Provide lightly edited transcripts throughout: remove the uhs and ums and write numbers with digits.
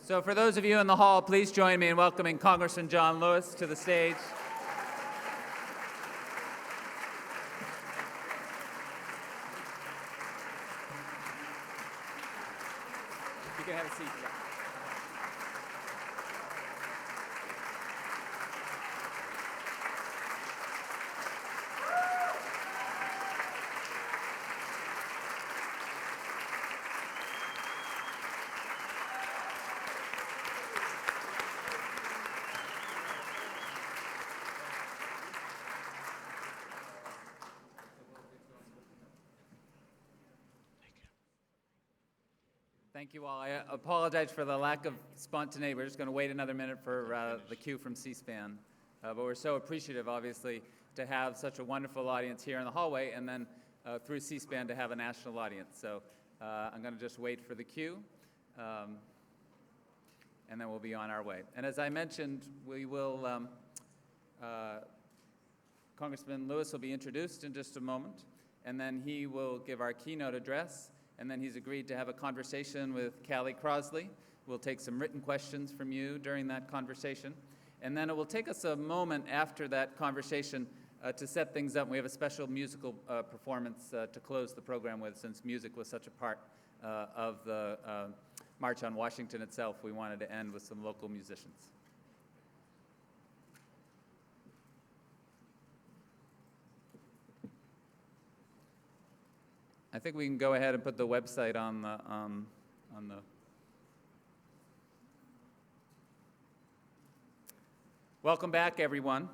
So for those of you in the hall, please join me in welcoming Congressman John Lewis to the stage. You can have a seat. Thank you all. I apologize for the lack of spontaneity. We're just going to wait another minute for the cue from C-SPAN. But we're so appreciative, obviously, to have such a wonderful audience here in the hallway, and then through C-SPAN to have a national audience. So I'm going to just wait for the cue, and then we'll be on our way. And as I mentioned, we will, Congressman Lewis will be introduced in just a moment, and then he will give our keynote address. And then he's agreed to have a conversation with Callie Crosley. We'll take some written questions from you during that conversation. And then it will take us a moment after that conversation to set things up. We have a special musical performance to close the program with, since music was such a part of the March on Washington itself. We wanted to end with some local musicians. I think we can go ahead and put the website on the Welcome back, everyone.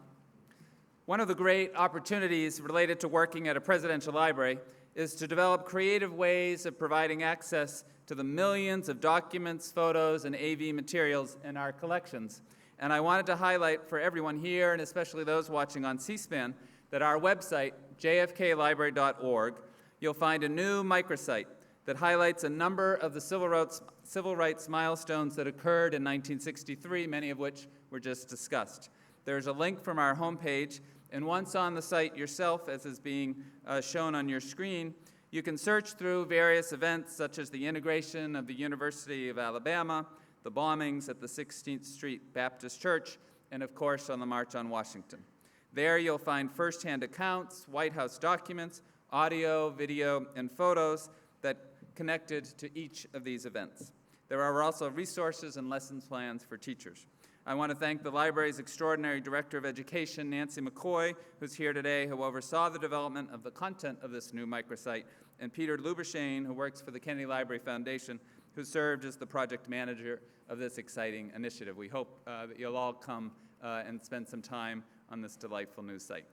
One of the great opportunities related to working at a presidential library is to develop creative ways of providing access to the millions of documents, photos, and AV materials in our collections. And I wanted to highlight for everyone here, and especially those watching on C-SPAN, that our website, jfklibrary.org, you'll find a new microsite that highlights a number of the civil rights milestones that occurred in 1963, many of which were just discussed. There's a link from our homepage, and once on the site yourself, as is being shown on your screen, you can search through various events such as the integration of the University of Alabama, the bombings at the 16th Street Baptist Church, and of course on the March on Washington. There you'll find firsthand accounts, White House documents, audio, video, and photos that connected to each of these events. There are also resources and lessons plans for teachers. I want to thank the library's extraordinary Director of Education, Nancy McCoy, who's here today, who oversaw the development of the content of this new microsite, and Peter Lubershane, who works for the Kennedy Library Foundation, who served as the project manager of this exciting initiative. We hope that you'll all come and spend some time on this delightful new site.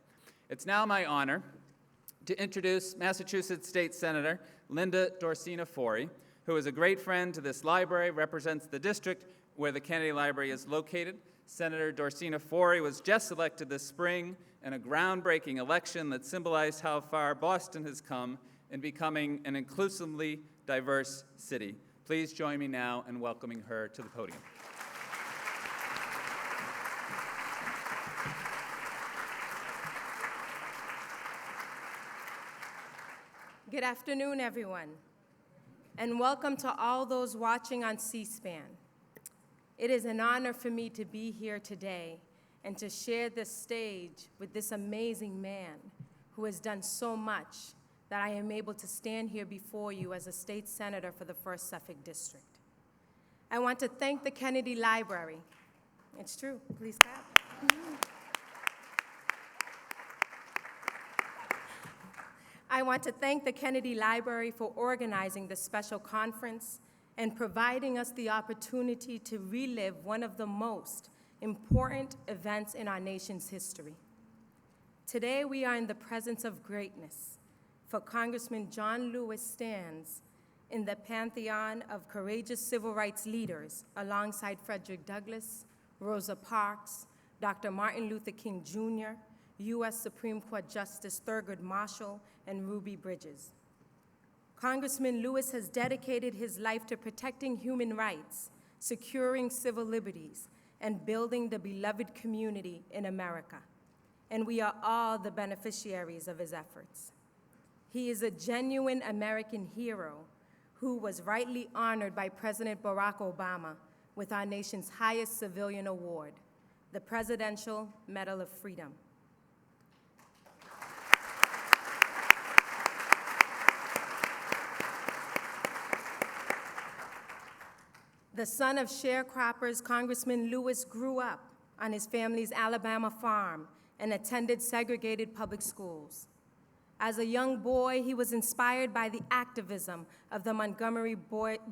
It's now my honor to introduce Massachusetts State Senator Linda Dorsina Forey, who is a great friend to this library, represents the district where the Kennedy Library is located. Senator Dorsina Forey was just elected this spring in a groundbreaking election that symbolized how far Boston has come in becoming an inclusively diverse city. Please join me now in welcoming her to the podium. Good afternoon, everyone, and welcome to all those watching on C-SPAN. It is an honor for me to be here today and to share this stage with this amazing man who has done so much that I am able to stand here before you as a state senator for the 1st Suffolk District. I want to thank the Kennedy Library. It's true, please clap. I want to thank the Kennedy Library for organizing this special conference and providing us the opportunity to relive one of the most important events in our nation's history. Today, we are in the presence of greatness, for Congressman John Lewis stands in the pantheon of courageous civil rights leaders alongside Frederick Douglass, Rosa Parks, Dr. Martin Luther King Jr., U.S. Supreme Court Justice Thurgood Marshall, and Ruby Bridges. Congressman Lewis has dedicated his life to protecting human rights, securing civil liberties, and building the beloved community in America. And we are all the beneficiaries of his efforts. He is a genuine American hero who was rightly honored by President Barack Obama with our nation's highest civilian award, the Presidential Medal of Freedom. The son of sharecroppers, Congressman Lewis grew up on his family's Alabama farm and attended segregated public schools. As a young boy, he was inspired by the activism of the Montgomery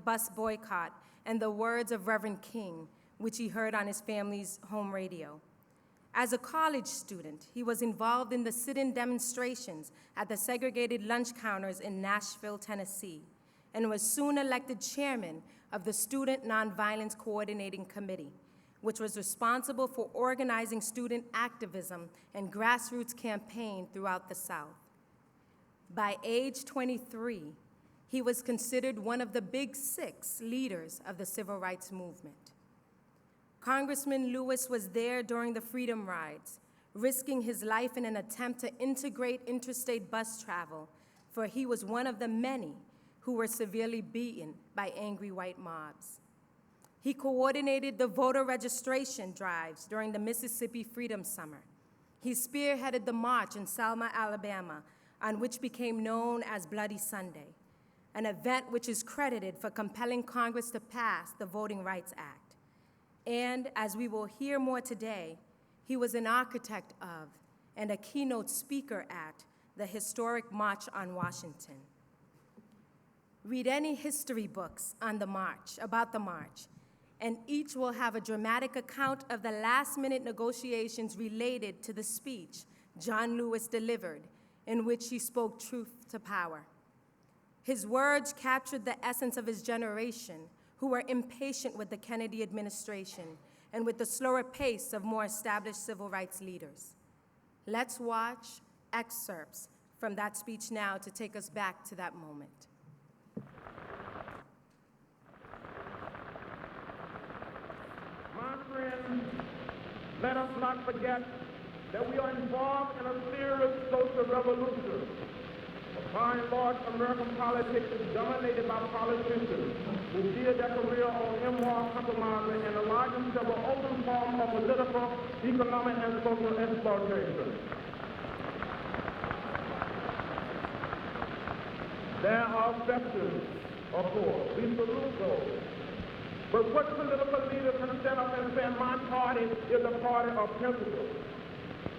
bus boycott and the words of Reverend King, which he heard on his family's home radio. As a college student, he was involved in the sit-in demonstrations at the segregated lunch counters in Nashville, Tennessee, and was soon elected chairman of the Student Nonviolence Coordinating Committee, which was responsible for organizing student activism and grassroots campaign throughout the South. By age 23, he was considered one of the Big Six leaders of the civil rights movement. Congressman Lewis was there during the Freedom Rides, risking his life in an attempt to integrate interstate bus travel, for he was one of the many who were severely beaten by angry white mobs. He coordinated the voter registration drives during the Mississippi Freedom Summer. He spearheaded the march in Selma, Alabama, on which became known as Bloody Sunday, an event which is credited for compelling Congress to pass the Voting Rights Act. And as we will hear more today, he was an architect of and a keynote speaker at the historic March on Washington. Read any history books on the march, about the march, and each will have a dramatic account of the last-minute negotiations related to the speech John Lewis delivered, in which he spoke truth to power. His words captured the essence of his generation, who were impatient with the Kennedy administration and with the slower pace of more established civil rights leaders. Let's watch excerpts from that speech now to take us back to that moment. My friends, let us not forget that we are involved in a serious social revolution. By and large, American politics is dominated by politicians who build their career on immoral compromising and allow themselves an open form of political, economic, and social exploitation. There are exceptions, of course. We salute those. But what political leader can stand up and say, my party is a party of principle?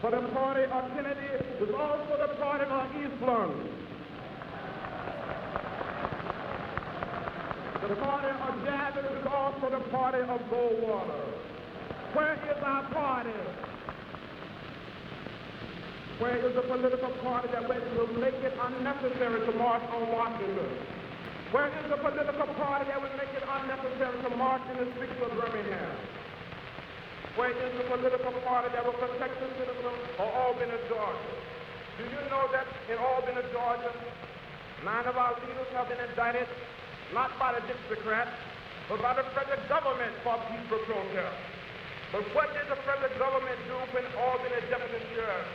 For the party of Kennedy is also the party of East London. The party of Javits is also the party of Goldwater. Where is our party? Where is the political party that will make it unnecessary to march on Washington? Where is the political party that would make it unnecessary to march in the streets of Birmingham? Where is the political party that will protect the citizens of Albany, Georgia? Do you know that in Albany, Georgia, 9 of our leaders have been indicted, not by the Districrats, but by the federal government for peaceful protest? But what did the federal government do when Albany Deputy Sheriff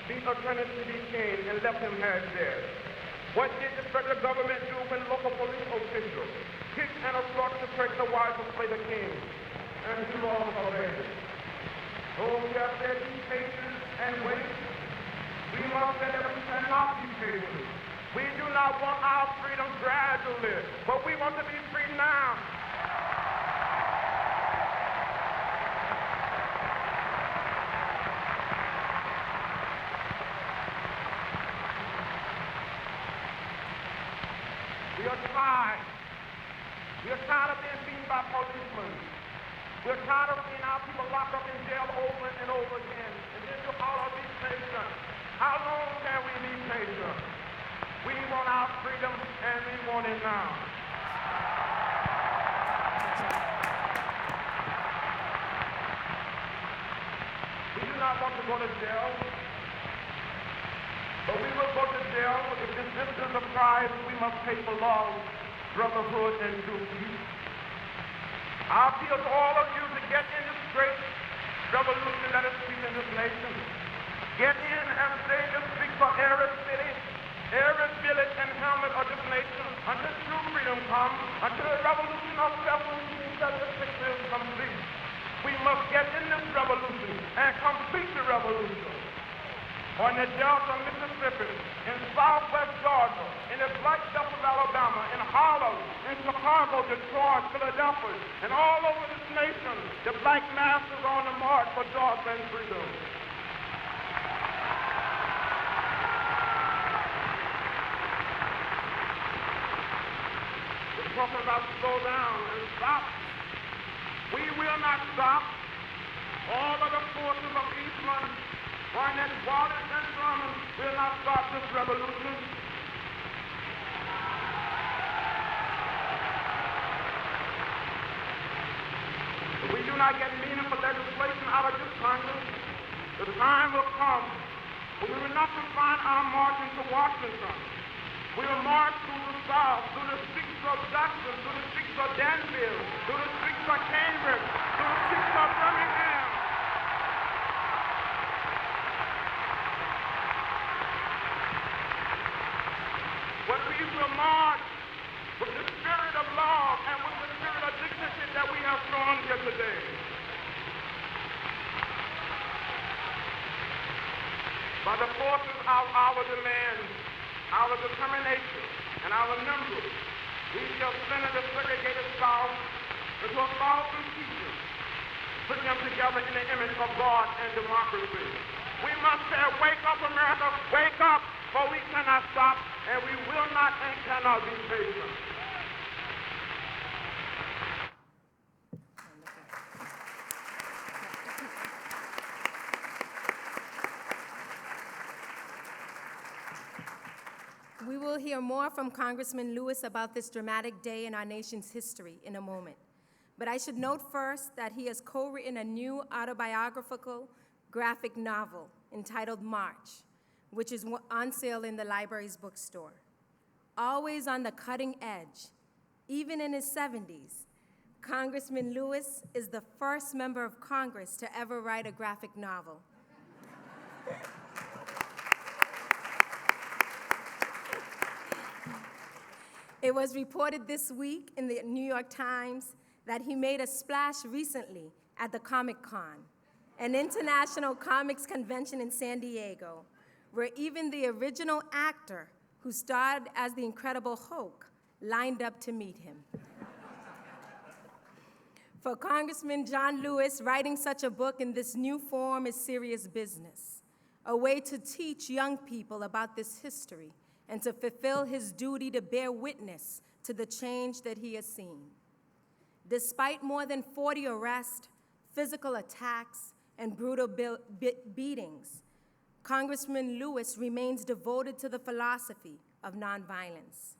beat Attorney C.D. King and left him half dead? What did the federal government do when local police officials kicked and assaulted to break the wife of Slater King and his laws obeyed? Oh, we have said be patient and wait. We must say that we cannot be patient. We do not want our freedom gradually, but we want to be free now. We are tired. We are tired of being beaten by policemen. We are tired of seeing our people locked up in jail over and over again. And then you all be patient. How long can we be patient? We want our freedom, and we want it now. We do not want to go to jail, but we will go to jail if this is the price we must pay for love, brotherhood, and true peace. I appeal to all of you to get in this great revolution that is sweeping this nation. Get in and say to speak for every city, every village and hamlet of this nation until true freedom comes, until the revolution of 1776 is must get in this revolution and complete the revolution. Or in the Delta, Mississippi, in Southwest Georgia, in the Black Belt of Alabama, in Harlem, in Chicago, Detroit, Philadelphia, and all over this nation, the black masses are on the march for jobs and freedom. We're talking about slow down and stop. We will not stop. All of the forces of Eastman, Barnett, Wallace, and Sherman will not stop this revolution. If we do not get meaningful legislation out of this Congress, the time will come when we will not confine our march into Washington. We will march through the South, through the streets of Jackson, through the streets of Danville, through the streets of Cambridge, through the streets of Birmingham. But we will march with the spirit of love and with the spirit of dignity that we have shown here today. By the forces of our demands, our determination, and our numbers, we shall center the segregated South into 1,000 pieces, put them together in the image of God and democracy. We must say, wake up, America, wake up, for we cannot stop, and we will not and cannot be patient. We will hear more from Congressman Lewis about this dramatic day in our nation's history in a moment. But I should note first that he has co-written a new autobiographical graphic novel entitled March, which is on sale in the library's bookstore. Always on the cutting edge, even in his 70s, Congressman Lewis is the first member of Congress to ever write a graphic novel. It was reported this week in the New York Times that he made a splash recently at the Comic-Con, an international comics convention in San Diego, where even the original actor who starred as the Incredible Hulk lined up to meet him. For Congressman John Lewis, writing such a book in this new form is serious business, a way to teach young people about this history and to fulfill his duty to bear witness to the change that he has seen. Despite more than 40 arrests, physical attacks, and brutal beatings, Congressman Lewis remains devoted to the philosophy of nonviolence.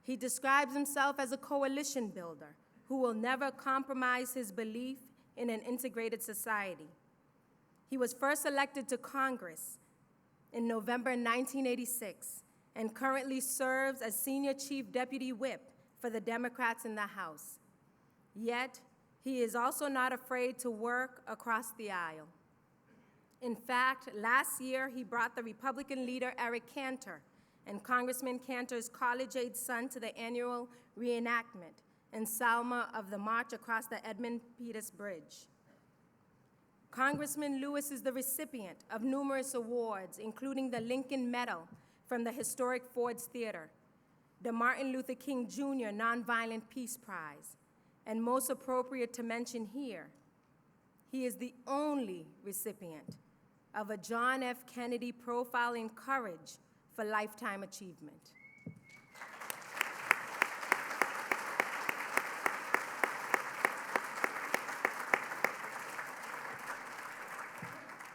He describes himself as a coalition builder who will never compromise his belief in an integrated society. He was first elected to Congress in November 1986 and currently serves as Senior Chief Deputy Whip for the Democrats in the House. Yet, he is also not afraid to work across the aisle. In fact, last year, he brought the Republican leader Eric Cantor and Congressman Cantor's college-age son to the annual reenactment in Selma of the march across the Edmund Pettus Bridge. Congressman Lewis is the recipient of numerous awards, including the Lincoln Medal from the historic Ford's Theater, the Martin Luther King Jr. Nonviolent Peace Prize, and most appropriate to mention here, he is the only recipient of a John F. Kennedy Profile in Courage for Lifetime Achievement.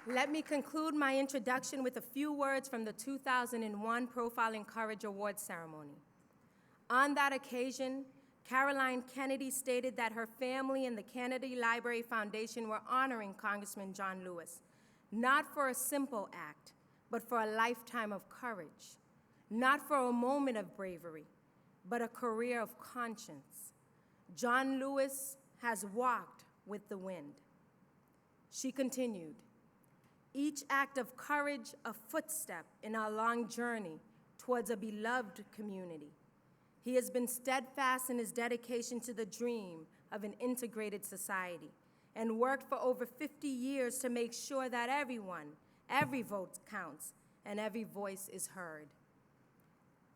Let me conclude my introduction with a few words from the 2001 Profile in Courage Awards ceremony. On that occasion, Caroline Kennedy stated that her family and the Kennedy Library Foundation were honoring Congressman John Lewis, not for a simple act, but for a lifetime of courage, not for a moment of bravery, but a career of conscience. John Lewis has walked with the wind. She continued, each act of courage a footstep in our long journey towards a beloved community. He has been steadfast in his dedication to the dream of an integrated society, and worked for over 50 years to make sure that everyone, every vote counts, and every voice is heard.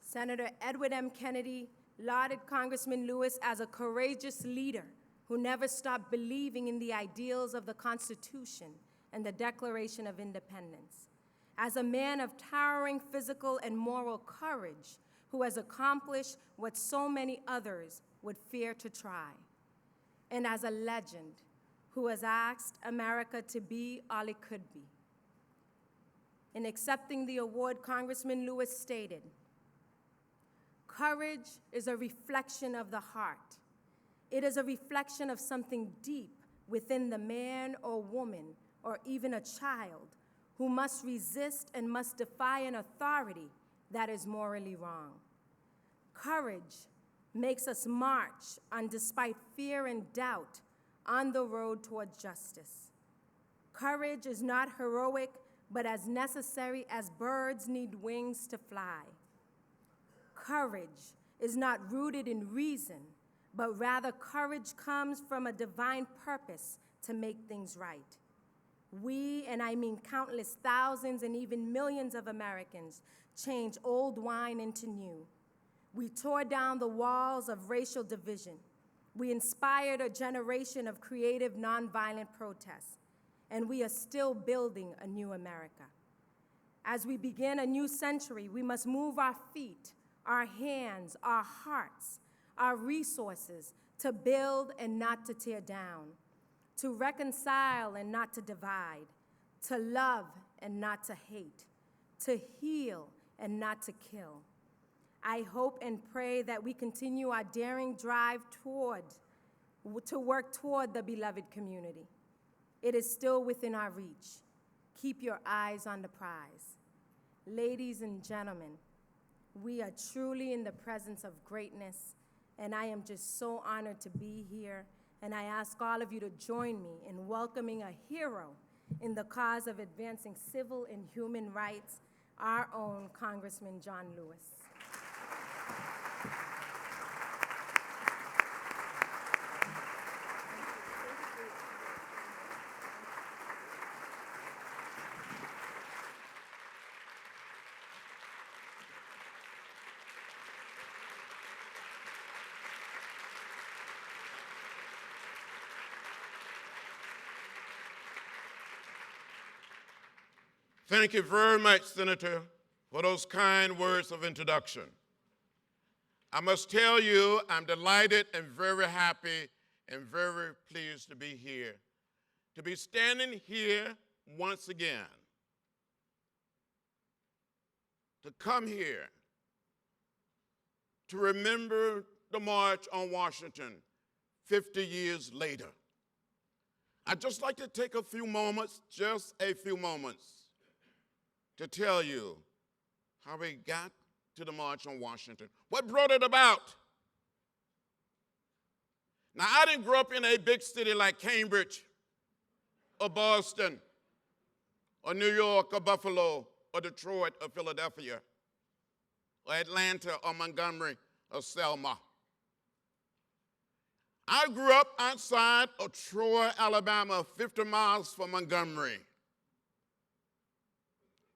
Senator Edward M. Kennedy lauded Congressman Lewis as a courageous leader who never stopped believing in the ideals of the Constitution and the Declaration of Independence. As a man of towering physical and moral courage who has accomplished what so many others would fear to try. And as a legend who has asked America to be all it could be. In accepting the award, Congressman Lewis stated, "Courage is a reflection of the heart. It is a reflection of something deep within the man or woman or even a child who must resist and must defy an authority that is morally wrong. Courage makes us march on despite fear and doubt on the road toward justice. Courage is not heroic, but as necessary as birds need wings to fly. Courage is not rooted in reason, but rather courage comes from a divine purpose to make things right. We, and I mean countless thousands and even millions of Americans, changed old wine into new. We tore down the walls of racial division. We inspired a generation of creative, nonviolent protests, and we are still building a new America. As we begin a new century, we must move our feet, our hands, our hearts, our resources to build and not to tear down, to reconcile and not to divide, to love and not to hate, to heal and not to kill. I hope and pray that we continue our daring drive to work toward the beloved community. It is still within our reach. Keep your eyes on the prize. Ladies and gentlemen, we are truly in the presence of greatness, and I am just so honored to be here, and I ask all of you to join me in welcoming a hero in the cause of advancing civil and human rights, our own Congressman John Lewis. Thank you very much, Senator, for those kind words of introduction. I must tell you, I'm delighted and very happy and very pleased to be here, to be standing here once again, to come here, to remember the March on Washington 50 years later. I'd just like to take a few moments, just a few moments, to tell you how we got to the March on Washington, what brought it about. Now, I didn't grow up in a big city like Cambridge or Boston or New York or Buffalo or Detroit or Philadelphia or Atlanta or Montgomery or Selma. I grew up outside of Troy, Alabama, 50 miles from Montgomery.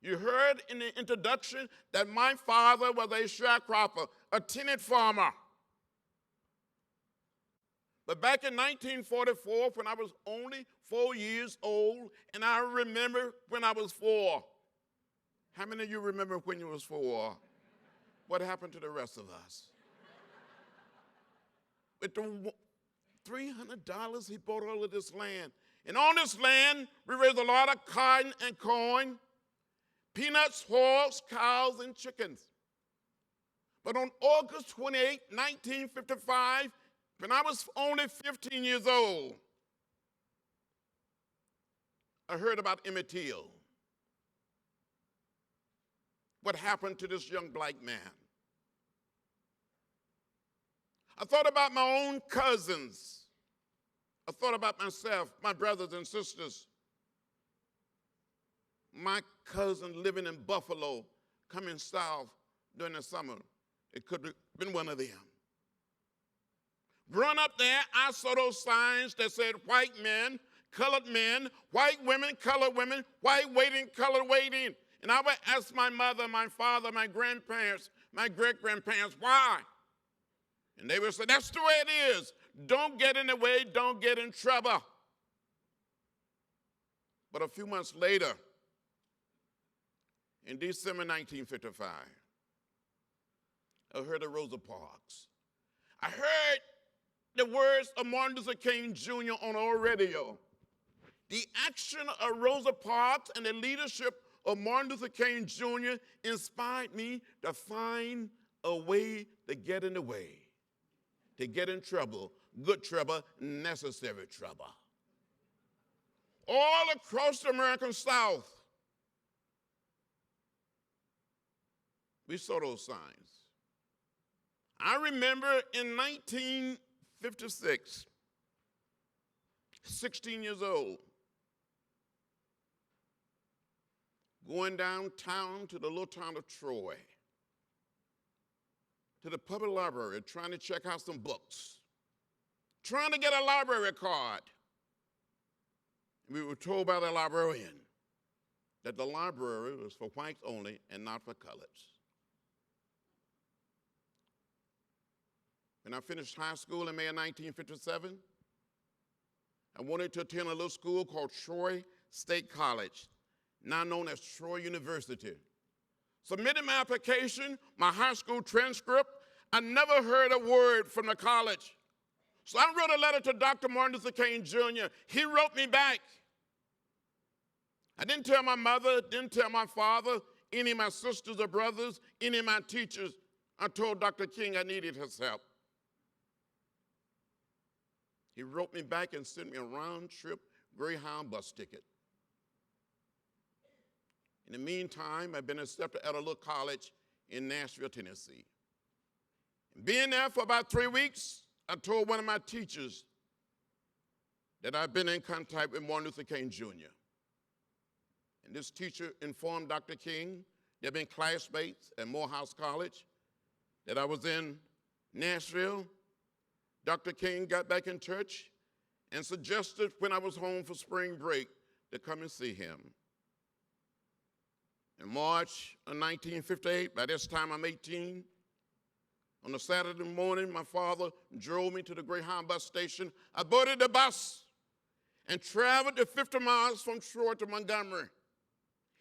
You heard in the introduction that my father was a sharecropper, a tenant farmer. But back in 1944, when I was only 4 years old, and I remember when I was 4. How many of you remember when you was 4? What happened to the rest of us? With the $300, he bought all of this land. And on this land, we raised a lot of cotton and corn, peanuts, hogs, cows, and chickens. But on August 28, 1955, when I was only 15 years old, I heard about Emmett Till. What happened to this young black man? I thought about my own cousins. I thought about myself, my brothers and sisters. My cousin living in Buffalo, coming south during the summer. It could have been one of them. Growing up there, I saw those signs that said white men colored men, white women, colored women, white waiting, colored waiting. And I would ask my mother, my father, my grandparents, my great-grandparents, why? And they would say, that's the way it is. Don't get in the way, don't get in trouble. But a few months later, in December 1955, I heard of Rosa Parks. I heard the words of Martin Luther King Jr. on our radio. The action of Rosa Parks and the leadership of Martin Luther King Jr. inspired me to find a way to get in the way, to get in trouble, good trouble, necessary trouble. All across the American South, we saw those signs. I remember in 1956, 16 years old, going downtown to the little town of Troy, to the public library, trying to check out some books, trying to get a library card. We were told by the librarian that the library was for whites only and not for coloreds. When I finished high school in May of 1957, I wanted to attend a little school called Troy State College, now known as Troy University. Submitted my application, my high school transcript. I never heard a word from the college. So I wrote a letter to Dr. Martin Luther King Jr. He wrote me back. I didn't tell my mother, didn't tell my father, any of my sisters or brothers, any of my teachers. I told Dr. King I needed his help. He wrote me back and sent me a round-trip Greyhound bus ticket. In the meantime, I've been accepted at a little college in Nashville, Tennessee. Being there for about 3 weeks, I told one of my teachers that I've been in contact with Martin Luther King Jr. And this teacher informed Dr. King, they've been classmates at Morehouse College, that I was in Nashville. Dr. King got back in touch and suggested when I was home for spring break to come and see him. In March of 1958, by this time I'm 18, on a Saturday morning, my father drove me to the Greyhound bus station. I boarded the bus and traveled the 50 miles from Troy to Montgomery.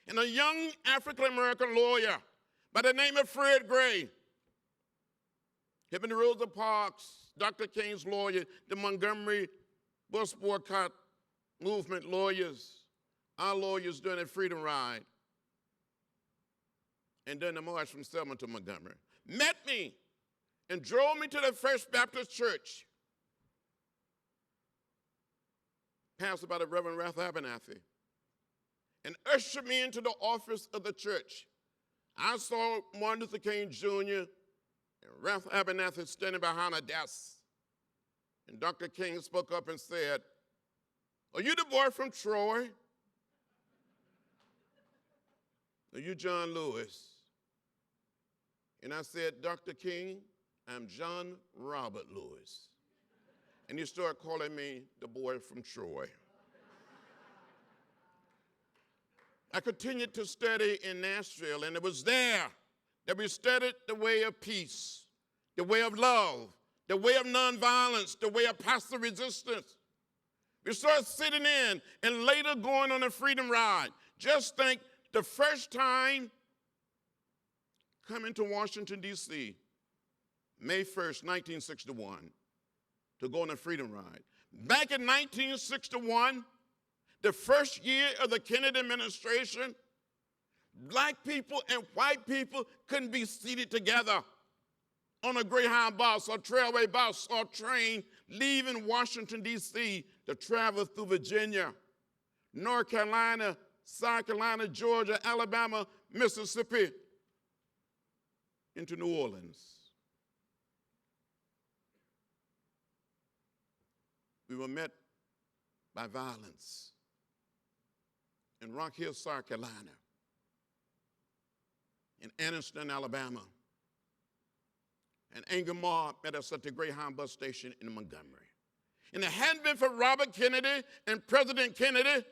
And a young African-American lawyer by the name of Fred Gray, him and Rosa Parks, Dr. King's lawyer, the Montgomery bus boycott movement lawyers, our lawyers during the Freedom Ride, and during the march from Selma to Montgomery, met me and drove me to the First Baptist Church, pastored by the Reverend Ralph Abernathy, and ushered me into the office of the church. I saw Martin Luther King Jr. and Ralph Abernathy standing behind a desk. And Dr. King spoke up and said, "Are you the boy from Troy? Are you John Lewis?" And I said, "Dr. King, I'm John Robert Lewis." And he started calling me the boy from Troy. I continued to study in Nashville, and it was there that we studied the way of peace, the way of love, the way of nonviolence, the way of passive resistance. We started sitting in and later going on a freedom ride. Just think, the first time coming to Washington, D.C., May 1st, 1961, to go on a freedom ride. Back in 1961, the first year of the Kennedy administration, black people and white people couldn't be seated together on a Greyhound bus or Trailway bus or train leaving Washington, D.C. to travel through Virginia, North Carolina, South Carolina, Georgia, Alabama, Mississippi, into New Orleans. We were met by violence in Rock Hill, South Carolina, in Anniston, Alabama. An angry mob met us at the Greyhound bus station in Montgomery. And if it hadn't been for Robert Kennedy and President Kennedy,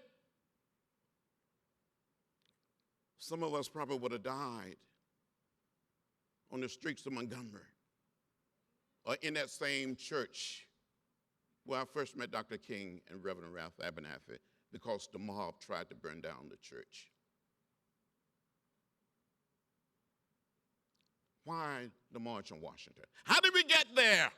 some of us probably would have died on the streets of Montgomery or in that same church where I first met Dr. King and Reverend Ralph Abernathy, because the mob tried to burn down the church. Why the March on Washington? How did we get there?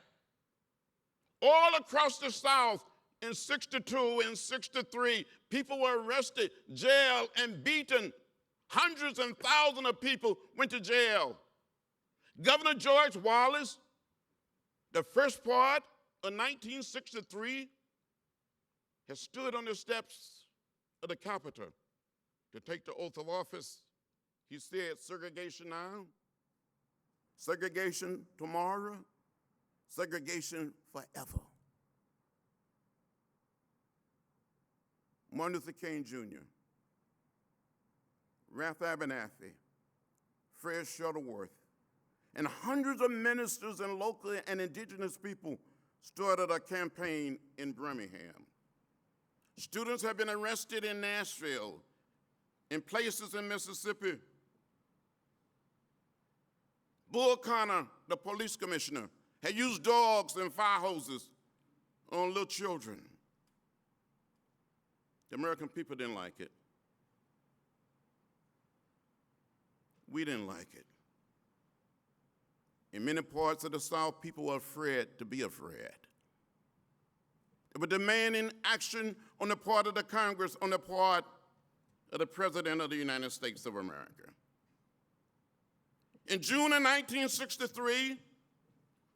All across the South in 62 and 63, people were arrested, jailed, and beaten. Hundreds and thousands of people went to jail. Governor George Wallace, the first part of 1963, has stood on the steps of the Capitol to take the oath of office. He said, segregation now, segregation tomorrow, segregation forever. Martin Luther King Jr., Ralph Abernathy, Fred Shuttleworth, and hundreds of ministers and local and indigenous people started a campaign in Birmingham. Students have been arrested in Nashville, in places in Mississippi. Bull Connor, the police commissioner, had used dogs and fire hoses on little children. The American people didn't like it. We didn't like it. In many parts of the South, people were afraid to be afraid. They were demanding action on the part of the Congress, on the part of the President of the United States of America. In June of 1963,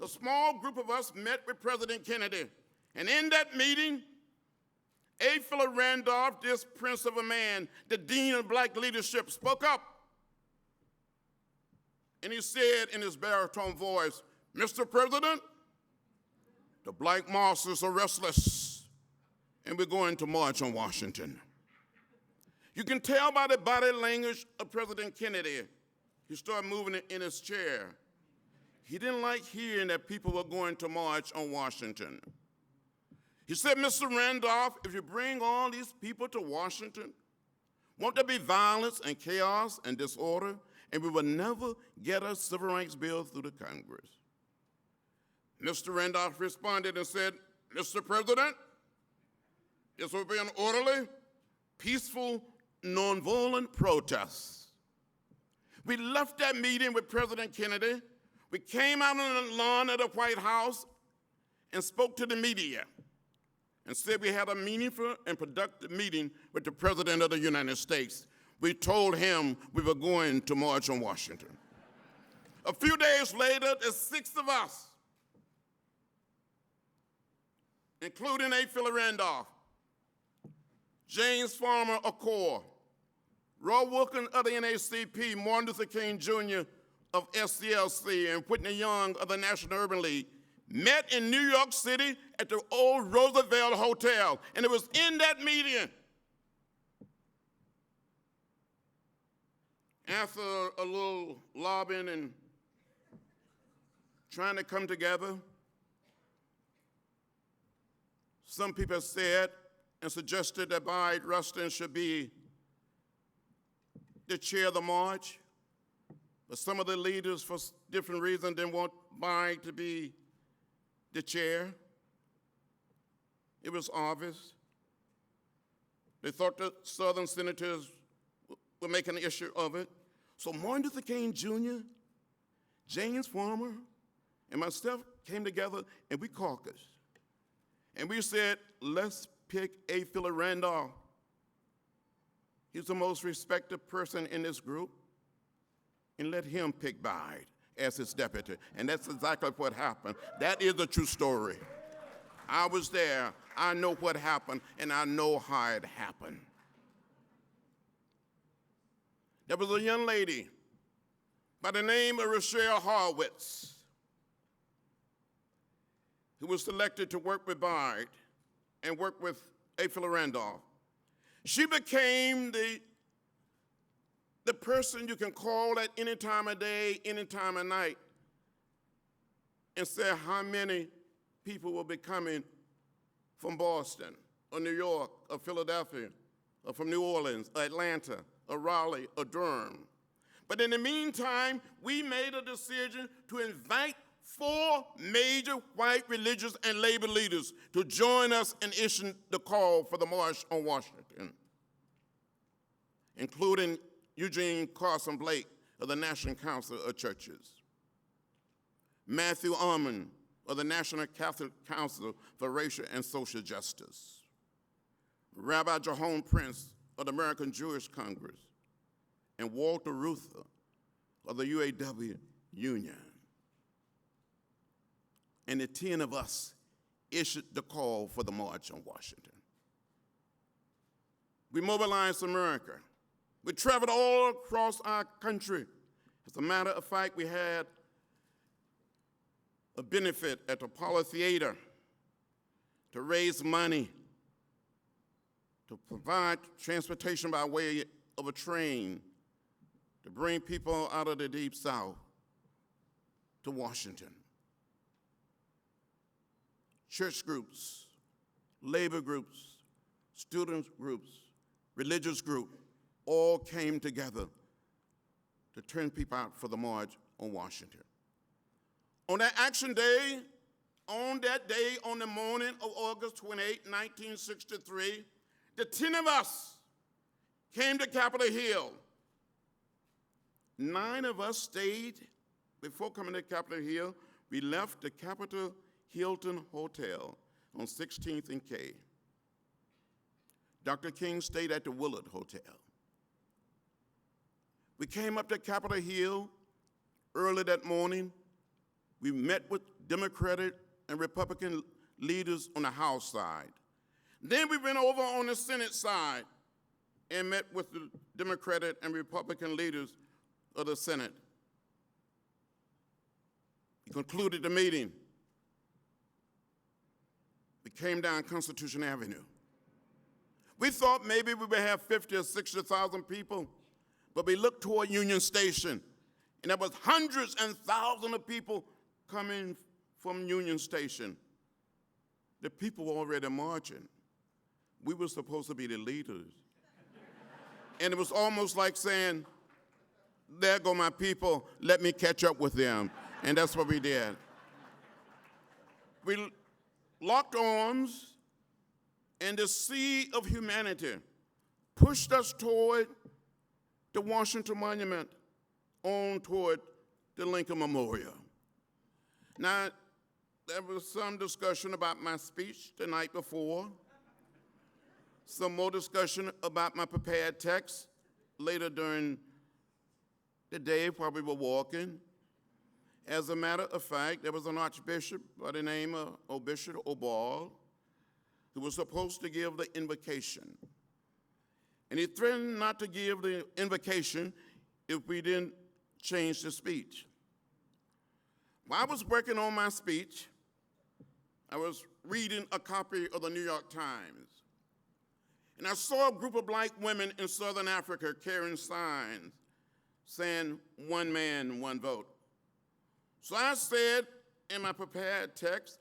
a small group of us met with President Kennedy. And in that meeting, A. Philip Randolph, this prince of a man, the dean of black leadership, spoke up. And he said in his baritone voice, "Mr. President, the black masses are restless, and we're going to march on Washington." You can tell by the body language of President Kennedy. He started moving in his chair. He didn't like hearing that people were going to march on Washington. He said, "Mr. Randolph, if you bring all these people to Washington, won't there be violence and chaos and disorder, and we will never get a civil rights bill through the Congress?" Mr. Randolph responded and said, "Mr. President, this will be an orderly, peaceful, nonviolent protest." We left that meeting with President Kennedy. We came out on the lawn of the White House and spoke to the media and said we had a meaningful and productive meeting with the President of the United States. We told him we were going to march on Washington. A few days later, the 6 of us, including A. Philip Randolph, James Farmer of CORE, Roy Wilkins of the NAACP, Martin Luther King Jr. of SCLC, and Whitney Young of the National Urban League, met in New York City at the old Roosevelt Hotel. And it was in that meeting, after a little lobbying and trying to come together, some people said and suggested that Boyd Rustin should be the chair of the march, but some of the leaders, for different reasons, didn't want Boyd to be the chair. It was obvious. They thought the Southern senators would make an issue of it. So Martin Luther King Jr., James Farmer, and myself came together and we caucused. And we said, let's pick A. Philip Randolph. He's the most respected person in this group, and let him pick Boyd as his deputy. And that's exactly what happened. That is a true story. I was there. I know what happened, and I know how it happened. There was a young lady by the name of Rochelle Horowitz who was selected to work with Boyd and work with A. Philip Randolph. She became the person you can call at any time of day, any time of night, and say how many people will be coming from Boston, or New York, or Philadelphia, or from New Orleans, or Atlanta, or Raleigh, or Durham. But in the meantime, we made a decision to invite 4 major white religious and labor leaders to join us in issuing the call for the March on Washington, including Eugene Carson Blake of the National Council of Churches, Matthew Armand of the National Catholic Council for Racial and Social Justice, Rabbi Jahon Prince of the American Jewish Congress, and Walter Reuther of the UAW Union. And the 10 of us issued the call for the March on Washington. We mobilized America. We traveled all across our country. As a matter of fact, we had a benefit at the Apollo Theater to raise money to provide transportation by way of a train to bring people out of the Deep South to Washington. Church groups, labor groups, student groups, religious groups, all came together to turn people out for the March on Washington. On that action day, on the morning of August 28, 1963, the 10 of us came to Capitol Hill. 9 of us stayed. Before coming to Capitol Hill, we left the Capitol Hilton Hotel on 16th and K. Dr. King stayed at the Willard Hotel. We came up to Capitol Hill early that morning. We met with Democratic and Republican leaders on the House side. Then we went over on the Senate side and met with the Democratic and Republican leaders of the Senate. We concluded the meeting. We came down Constitution Avenue. We thought maybe we would have 50 or 60,000 people, but we looked toward Union Station, and there was hundreds and thousands of people coming from Union Station. The people were already marching. We were supposed to be the leaders. And it was almost like saying, there go my people, let me catch up with them. And that's what we did. We locked arms, and the sea of humanity pushed us toward the Washington Monument, on toward the Lincoln Memorial. Now, there was some discussion about my speech the night before, some more discussion about my prepared text later during the day while we were walking. As a matter of fact, there was an archbishop by the name of Bishop Obal who was supposed to give the invocation. And he threatened not to give the invocation if we didn't change the speech. While I was working on my speech, I was reading a copy of the New York Times. And I saw a group of black women in Southern Africa carrying signs saying, "One man, one vote." So I said in my prepared text,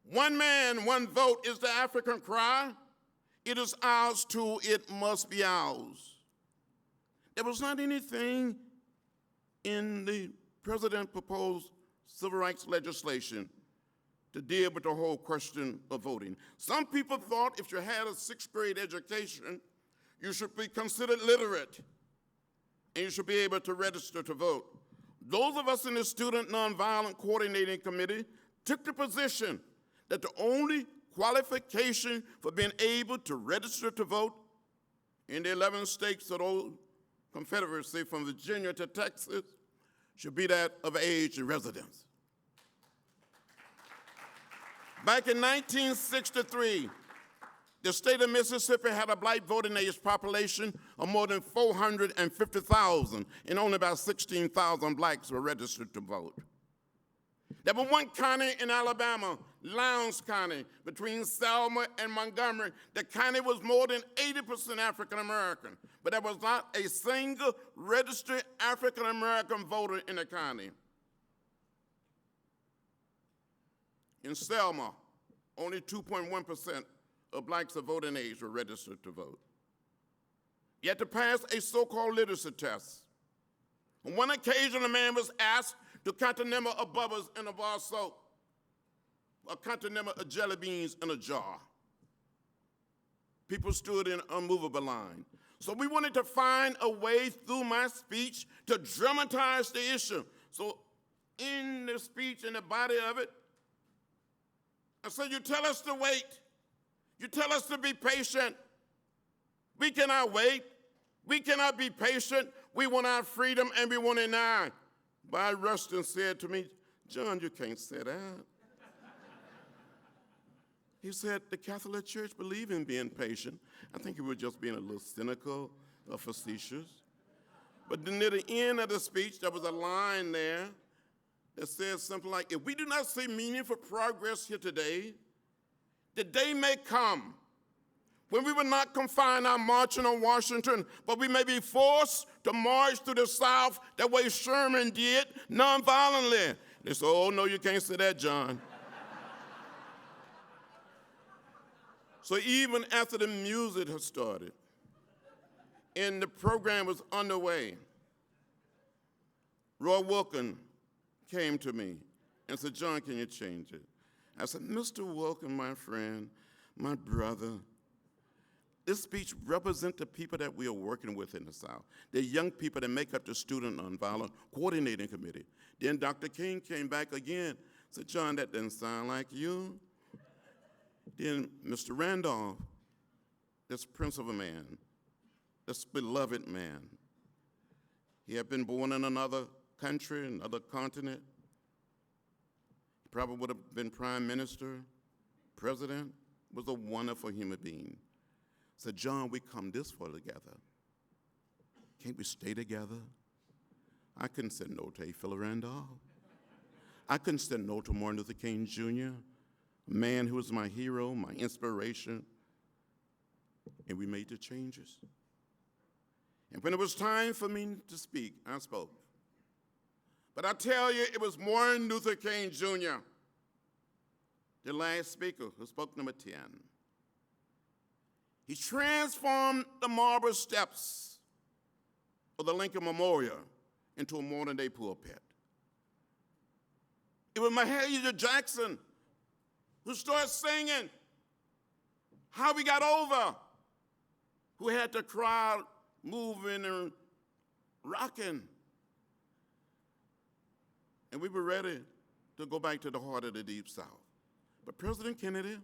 "One man, one vote is the African cry. It is ours too, it must be ours." There was not anything in the president proposed civil rights legislation to deal with the whole question of voting. Some people thought if you had a 6th grade education, you should be considered literate and you should be able to register to vote. Those of us in the Student Nonviolent Coordinating Committee took the position that the only qualification for being able to register to vote in the 11 states of the old Confederacy from Virginia to Texas should be that of age and residence. Back in 1963, the state of Mississippi had a black voting age population of more than 450,000, and only about 16,000 blacks were registered to vote. There was one county in Alabama, Lowndes County, between Selma and Montgomery. The county was more than 80% African American, but there was not a single registered African American voter in the county. In Selma, only 2.1% of blacks of voting age were registered to vote. You had to pass a so-called literacy test. On one occasion, a man was asked to count the number of bubbles in a bar of soap, or count the number of jelly beans in a jar. People stood in an unmovable line. So we wanted to find a way through my speech to dramatize the issue. So in the speech, in the body of it, I said, you tell us to wait. You tell us to be patient. We cannot wait. We cannot be patient. We want our freedom and we want it now. Bob Rustin said to me, John, you can't say that. He said, the Catholic Church believe in being patient. I think he was just being a little cynical or facetious. But then near the end of the speech, there was a line there that said something like, if we do not see meaningful progress here today, the day may come when we will not confine our marching on Washington, but we may be forced to march through the South the way Sherman did, nonviolently. They said, oh, no, you can't say that, John. So even after the music had started and the program was underway, Roy Wilkin came to me and said, John, can you change it? I said, Mr. Wilkin, my friend, my brother, this speech represents the people that we are working with in the South, the young people that make up the Student Nonviolent Coordinating Committee. Then Dr. King came back again, said, John, that doesn't sound like you. Then Mr. Randolph, this prince of a man, this beloved man, he had been born in another country, another continent. He probably would have been prime minister, president, was a wonderful human being. Said, John, we come this far together. Can't we stay together? I couldn't say no to A. Philip Randolph. I couldn't say no to Martin Luther King Jr., a man who was my hero, my inspiration, and we made the changes. And when it was time for me to speak, I spoke. But I tell you, it was Martin Luther King Jr., the last speaker, who spoke number 10. He transformed the marble steps of the Lincoln Memorial into a modern-day pulpit. It was Mahalia Jackson who started singing How We Got Over, who had the crowd moving and rocking. And we were ready to go back to the heart of the Deep South. But President Kennedy,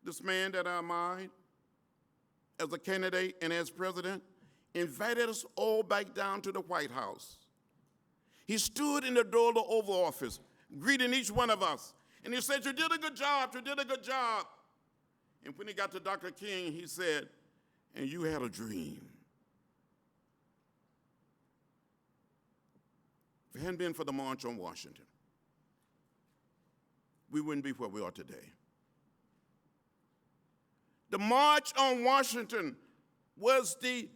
this man that I admired as a candidate and as president, invited us all back down to the White House. He stood in the door of the Oval Office, greeting each one of us. And he said, you did a good job, you did a good job. And when he got to Dr. King, he said, and you had a dream. If it hadn't been for the March on Washington, we wouldn't be where we are today. The March on Washington was the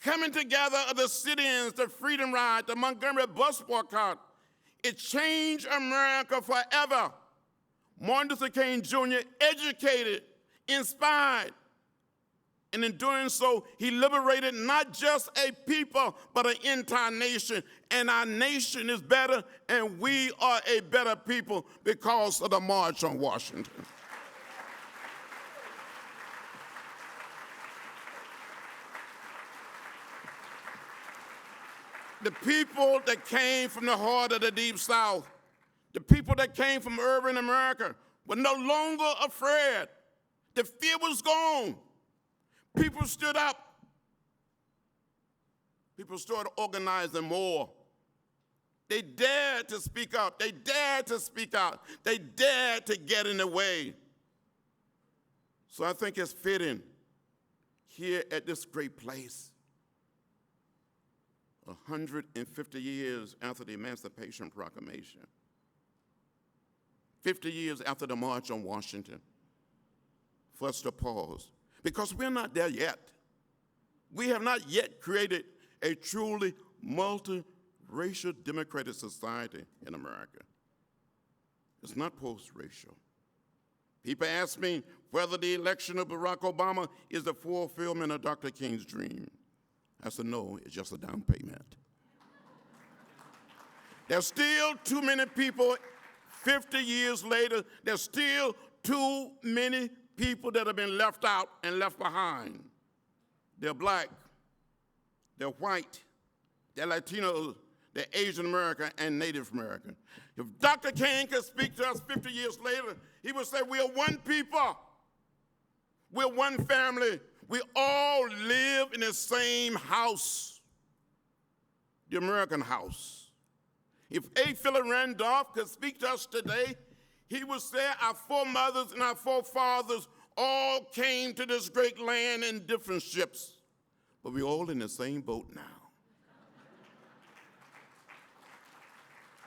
coming together of the sit-ins, the Freedom Ride, the Montgomery bus boycott. It changed America forever. Martin Luther King Jr. educated, inspired, and in doing so, he liberated not just a people, but an entire nation. And our nation is better, and we are a better people because of the March on Washington. The people that came from the heart of the Deep South, the people that came from urban America were no longer afraid. The fear was gone. People stood up. People started organizing more. They dared to speak out. They dared to speak out. They dared to get in the way. So I think it's fitting here at this great place, 150 years after the Emancipation Proclamation, 50 years after the March on Washington, for us to pause. Because we're not there yet. We have not yet created a truly multiracial democratic society in America. It's not post-racial. People ask me whether the election of Barack Obama is the fulfillment of Dr. King's dream. I said, no, it's just a down payment. There's still too many people, 50 years later, there's still too many people that have been left out and left behind. They're black, they're white, they're Latino, they're Asian American, and Native American. If Dr. King could speak to us 50 years later, he would say, we are one people, we're one family, we all live in the same house, the American house. If A. Philip Randolph could speak to us today, he would say our foremothers and our forefathers all came to this great land in different ships, but we're all in the same boat now.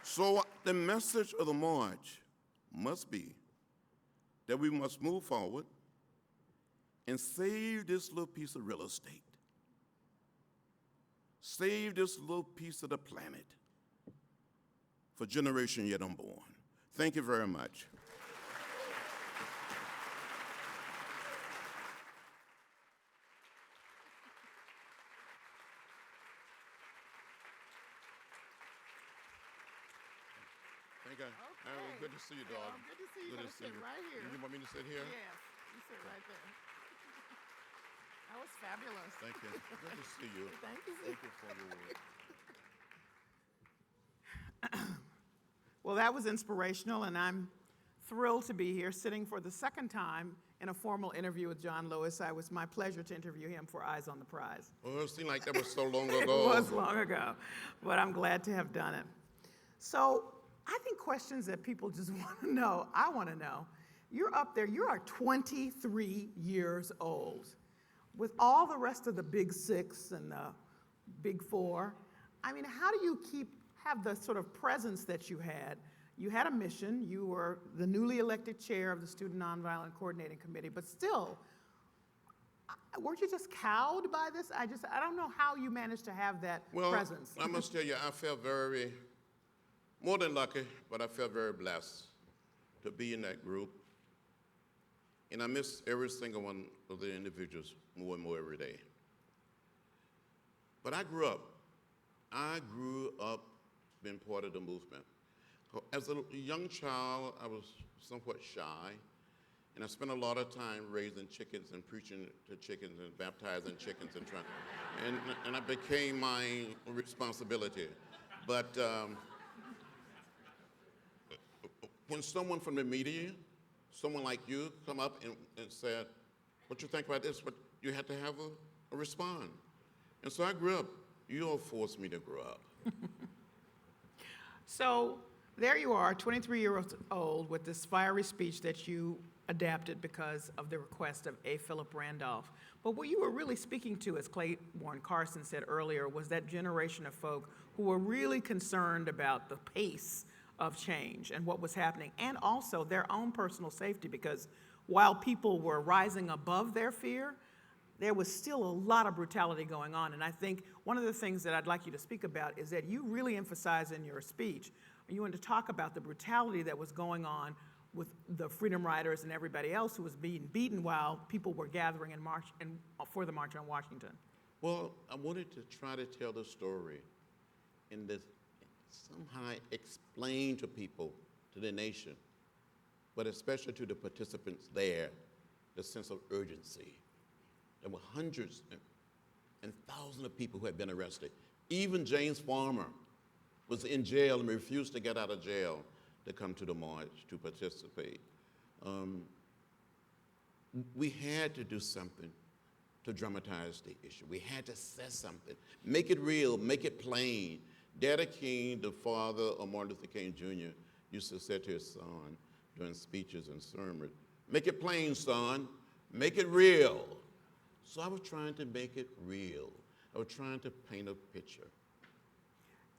So the message of the march must be that we must move forward and save this little piece of real estate. Save this little piece of the planet for generation yet unborn. Thank you very much. Thank you. Okay. Good to see you, dog. Well, good to see you. Good Gonna to see sit you. right here. You want me to sit here? Yes, you sit right there. That was fabulous. Thank you. Good to see you. Thank you. Thank you for your work. Well, that was inspirational, and I'm thrilled to be here sitting for the second time in a formal interview with John Lewis. It was my pleasure to interview him for Eyes on the Prize. Oh, it seemed like that was so long ago. It was long ago, but I'm glad to have done it. So I think questions that people just want to know, I want to know. You're up there, you are 23 years old. With all the rest of the big six and the big four, I mean, how do you have the sort of presence that you had? You had a mission, you were the newly elected chair of the Student Nonviolent Coordinating Committee, but still, weren't you just cowed by this? I don't know how you managed to have that presence. I must tell you, I felt very, more than lucky, but I felt very blessed to be in that group. And I miss every single one of the individuals more and more every day. But I grew up being part of the movement. As a young child, I was somewhat shy, and I spent a lot of time raising chickens and preaching to chickens and baptizing chickens and and I became my responsibility. But when someone from the media, someone like you, come up and said, what you think about this? But you had to have a response. And so I grew up. You all forced me to grow up. So there you are, 23 years old, with this fiery speech that you adapted because of the request of A. Philip Randolph. But what you were really speaking to, as Claiborne Carson said earlier, was that generation of folk who were really concerned about the pace of change and what was happening, and also their own personal safety, because while people were rising above their fear, there was still a lot of brutality going on. And I think one of the things that I'd like you to speak about is that you really emphasize in your speech, you wanted to talk about the brutality that was going on with the Freedom Riders and everybody else who was being beaten while people were gathering for the March on Washington. Well, I wanted to try to tell the story and somehow explain to people, to the nation, but especially to the participants there, the sense of urgency. There were hundreds and thousands of people who had been arrested. Even James Farmer was in jail and refused to get out of jail to come to the march to participate. We had to do something to dramatize the issue. We had to say something, make it real, make it plain. Daddy King, the father of Martin Luther King Jr., used to say to his son during speeches and sermons, make it plain, son, make it real. So I was trying to make it real. I was trying to paint a picture.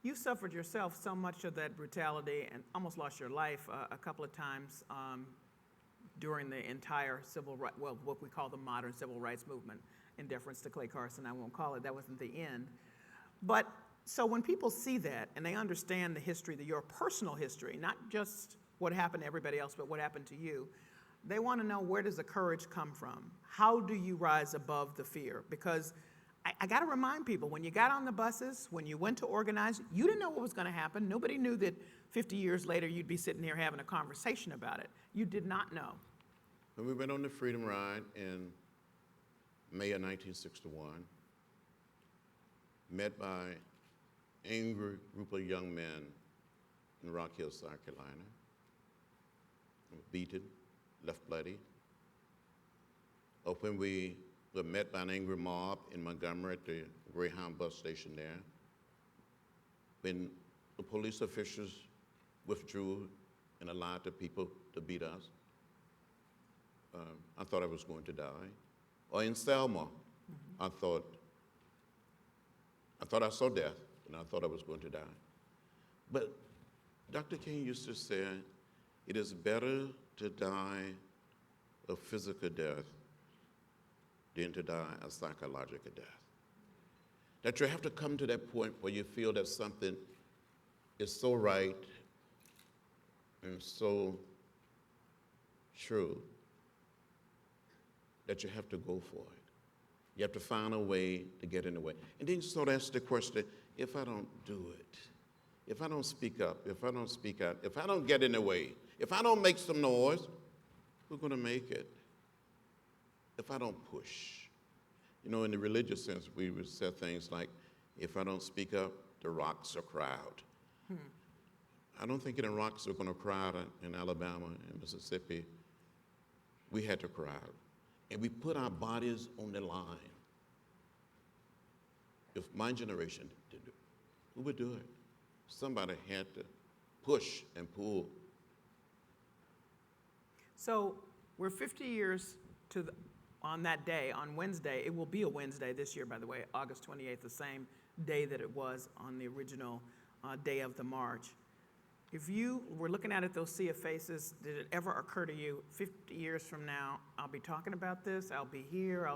You suffered yourself so much of that brutality and almost lost your life a couple of times during the entire what we call the modern civil rights movement. In deference to Clay Carson, I won't call it, that wasn't the end. But so when people see that and they understand the history, your personal history, not just what happened to everybody else, but what happened to you, They want to know, where does the courage come from? How do you rise above the fear? Because I got to remind people, when you got on the buses, when you went to organize, you didn't know what was going to happen. Nobody knew that 50 years later you'd be sitting here having a conversation about it. You did not know. When we went on the Freedom Ride in May of 1961, met by an angry group of young men in Rock Hill, South Carolina, beaten, left bloody. Or when we were met by an angry mob in Montgomery at the Greyhound bus station there, when the police officials withdrew and allowed the people to beat us, I thought I was going to die. Or in Selma, I thought I saw death, and I thought I was going to die. But Dr. King used to say, it is better to die a physical death than to die a psychological death. That you have to come to that point where you feel that something is so right and so true that you have to go for it. You have to find a way to get in the way. And then you sort of ask the question, if I don't do it, if I don't speak up, if I don't speak out, if I don't get in the way, if I don't make some noise, who's going to make it? If I don't push. You know, in the religious sense, we would say things like, if I don't speak up, the rocks are crowd. I don't think the rocks are going to crowd in Alabama and Mississippi. We had to crowd. And we put our bodies on the line. If my generation did it, who would do it? Somebody had to push and pull. So we're 50 years on that day, on Wednesday. It will be a Wednesday this year, by the way, August 28th, the same day that it was on the original day of the march. If you were looking out at those sea of faces, did it ever occur to you, 50 years from now, I'll be talking about this, I'll be here,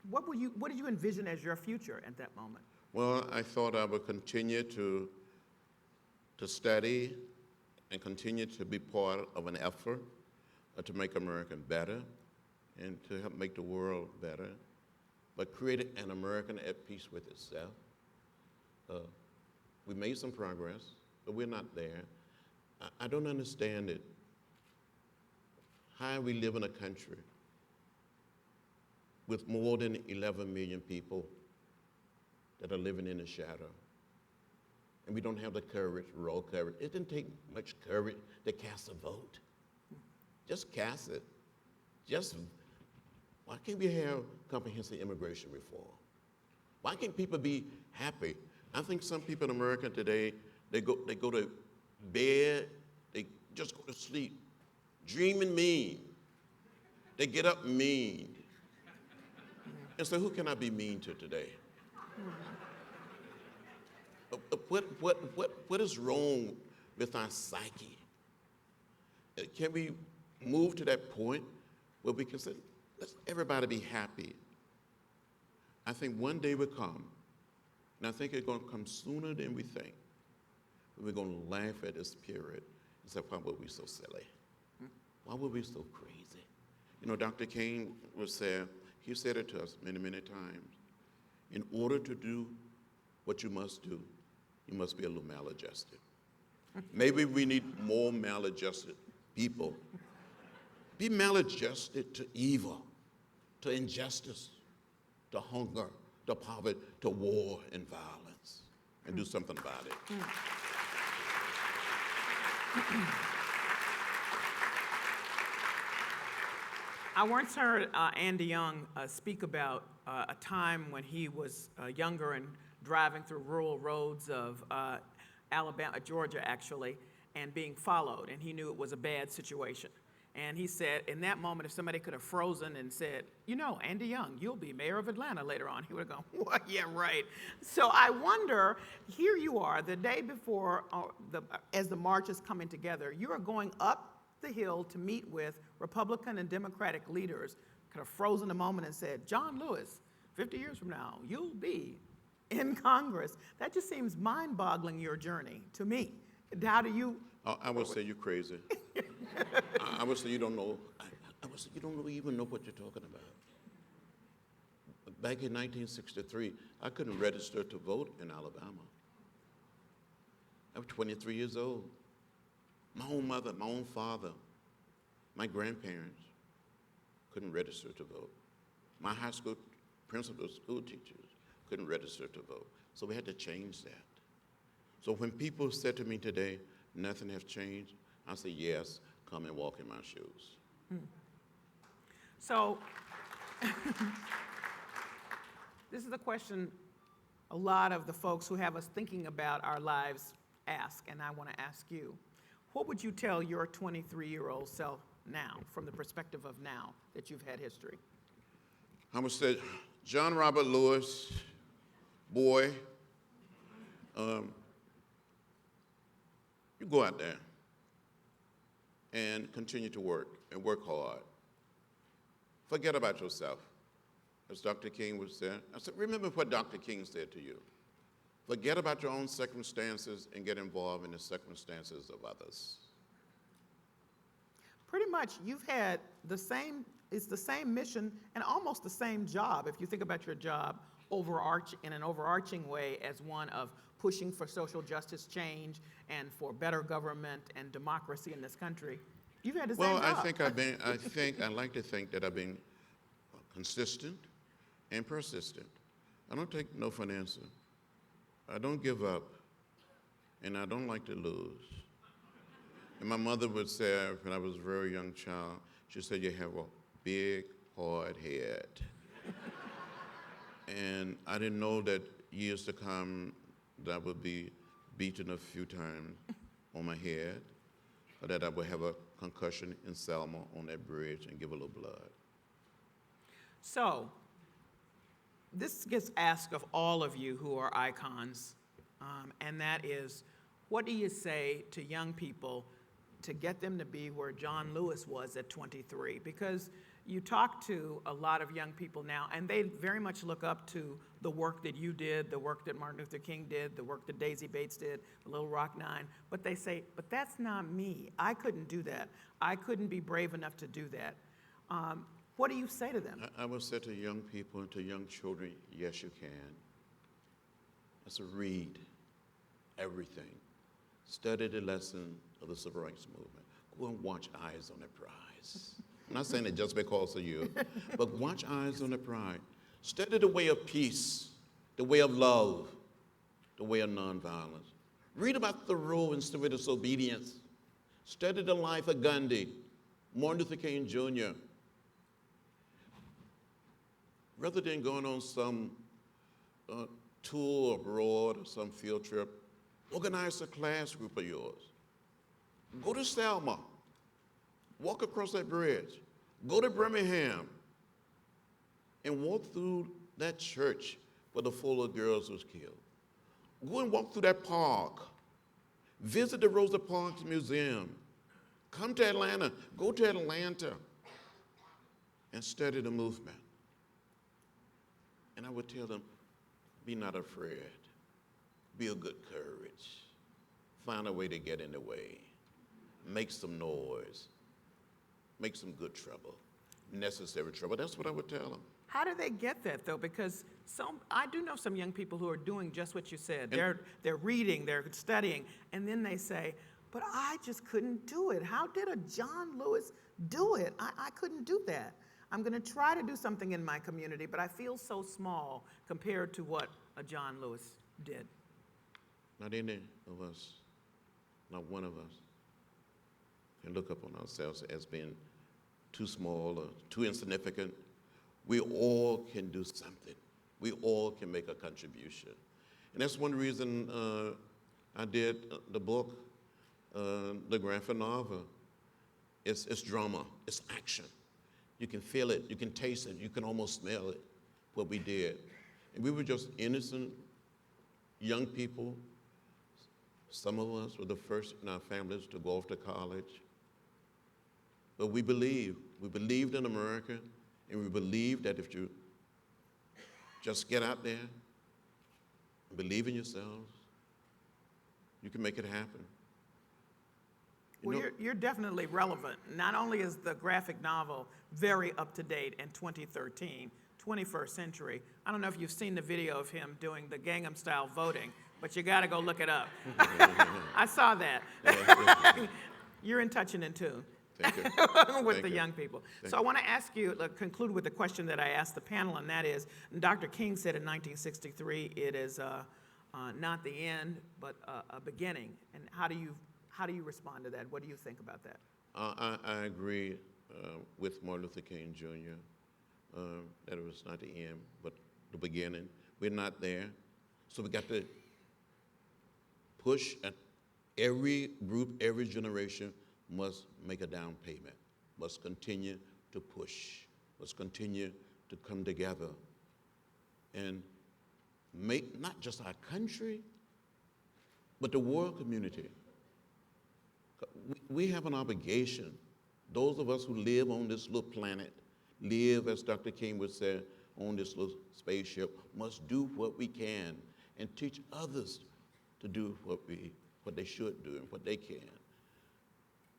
what did you envision as your future at that moment? Well, I thought I would continue to study and continue to be part of an effort to make America better and to help make the world better, but create an American at peace with itself. We made some progress, but we're not there. I don't understand it. How we live in a country with more than 11 million people that are living in the shadow, and we don't have the courage, raw courage. It didn't take much courage to cast a vote. Just cast it. Why can't we have comprehensive immigration reform? Why can't people be happy? I think some people in America today, they go to bed, they just go to sleep, dreaming mean. They get up mean. And so who can I be mean to today? What is wrong with our psyche? Can we move to that point where we can say, let's everybody be happy? I think one day will come, and I think it's going to come sooner than we think. We're going to laugh at this period and say, why were we so silly? Why were we so crazy? You know, Dr. King he said it to us many, many times. In order to do what you must do, you must be a little maladjusted. Maybe we need more maladjusted people. Be maladjusted to evil, to injustice, to hunger, to poverty, to war and violence, and do something about it. I once heard Andy Young speak about a time when he was younger and driving through rural roads of Georgia actually, and being followed, and he knew it was a bad situation. And he said, in that moment, if somebody could have frozen and said, you know, Andy Young, you'll be mayor of Atlanta later on, he would have gone, what? Yeah, right. So I wonder, here you are, the day before, as the march is coming together, you are going up the hill to meet with Republican and Democratic leaders, could have frozen a moment and said, John Lewis, 50 years from now, you'll be in Congress. That just seems mind-boggling, your journey, to me. How do you I would say you're crazy. I would say you don't know. I would say you don't even know what you're talking about. Back in 1963, I couldn't register to vote in Alabama. I was 23 years old. My own mother, my own father, my grandparents couldn't register to vote. My high school principals, school teachers couldn't register to vote. So we had to change that. So when people said to me today, nothing has changed, I say, yes, come and walk in my shoes. So, this is a question a lot of the folks who have us thinking about our lives ask, and I want to ask you. What would you tell your 23-year-old self now, from the perspective of now that you've had history? I would say, John Robert Lewis, boy, you go out there and continue to work and work hard. Forget about yourself. As Dr. King would say, I said, remember what Dr. King said to you. Forget about your own circumstances and get involved in the circumstances of others. Pretty much, you've had it's the same mission and almost the same job, if you think about your job in an overarching way as one of pushing for social justice change and for better government and democracy in this country. You've had the same job. Well, I like to think that I've been consistent and persistent. I don't take no for an answer. I don't give up, and I don't like to lose. And my mother would say, when I was a very young child, she said, you have a big, hard head. And I didn't know that years to come, that I would be beaten a few times on my head, or that I would have a concussion in Selma on that bridge and give a little blood. So, this gets asked of all of you who are icons, and that is, what do you say to young people to get them to be where John Lewis was at 23? Because you talk to a lot of young people now, and they very much look up to the work that you did, the work that Martin Luther King did, the work that Daisy Bates did, the Little Rock Nine, but they say, but that's not me. I couldn't do that. I couldn't be brave enough to do that. What do you say to them? I would say to young people and to young children, yes, you can. That's a read everything. Study the lesson of the Civil Rights Movement. Go and watch Eyes on the Prize. I'm not saying it just because of you, but watch Eyes on the Prize. Study the way of peace, the way of love, the way of nonviolence. Read about Thoreau and civil disobedience. Study the life of Gandhi, Martin Luther King Jr. Rather than going on some tour abroad or some field trip, organize a class group of yours. Go to Selma. Walk across that bridge. Go to Birmingham and walk through that church where the Fuller girls was killed. Go and walk through that park. Visit the Rosa Parks Museum. Come to Atlanta. Go to Atlanta and study the movement. And I would tell them, be not afraid. Be of good courage. Find a way to get in the way. Make some noise. Make some good trouble. Necessary trouble. That's what I would tell them. How do they get that, though? Because I do know some young people who are doing just what you said. They're reading, they're studying, and then they say, but I just couldn't do it. How did a John Lewis do it? I couldn't do that. I'm going to try to do something in my community, but I feel so small compared to what a John Lewis did. Not any of us, not one of us, can look upon ourselves as being too small or too insignificant. We all can do something. We all can make a contribution. And that's one reason I did the book, the graphic novel. It's drama, it's action. You can feel it, you can taste it, you can almost smell it, what we did. And we were just innocent young people. Some of us were the first in our families to go off to college. But we believed in America, and we believed that if you just get out there and believe in yourselves, you can make it happen. Well, you're definitely relevant. Not only is the graphic novel very up-to-date in 2013, 21st century, I don't know if you've seen the video of him doing the Gangnam Style voting, but you got to go look it up. I saw that. You're in touch and in tune. Thank you. with Thank the you. young people. Thank So I want to ask you, conclude with the question that I asked the panel, and that is, Dr. King said in 1963, it is not the end, but a beginning. And how do you respond to that? What do you think about that? I agree with Martin Luther King Jr. That it was not the end, but the beginning. We're not there, so we got to push, and every group, every generation must make a down payment, must continue to push, must continue to come together and make not just our country, but the world community. We have an obligation. Those of us who live on this little planet, live, as Dr. King would say, on this little spaceship, must do what we can and teach others to do what they should do and what they can.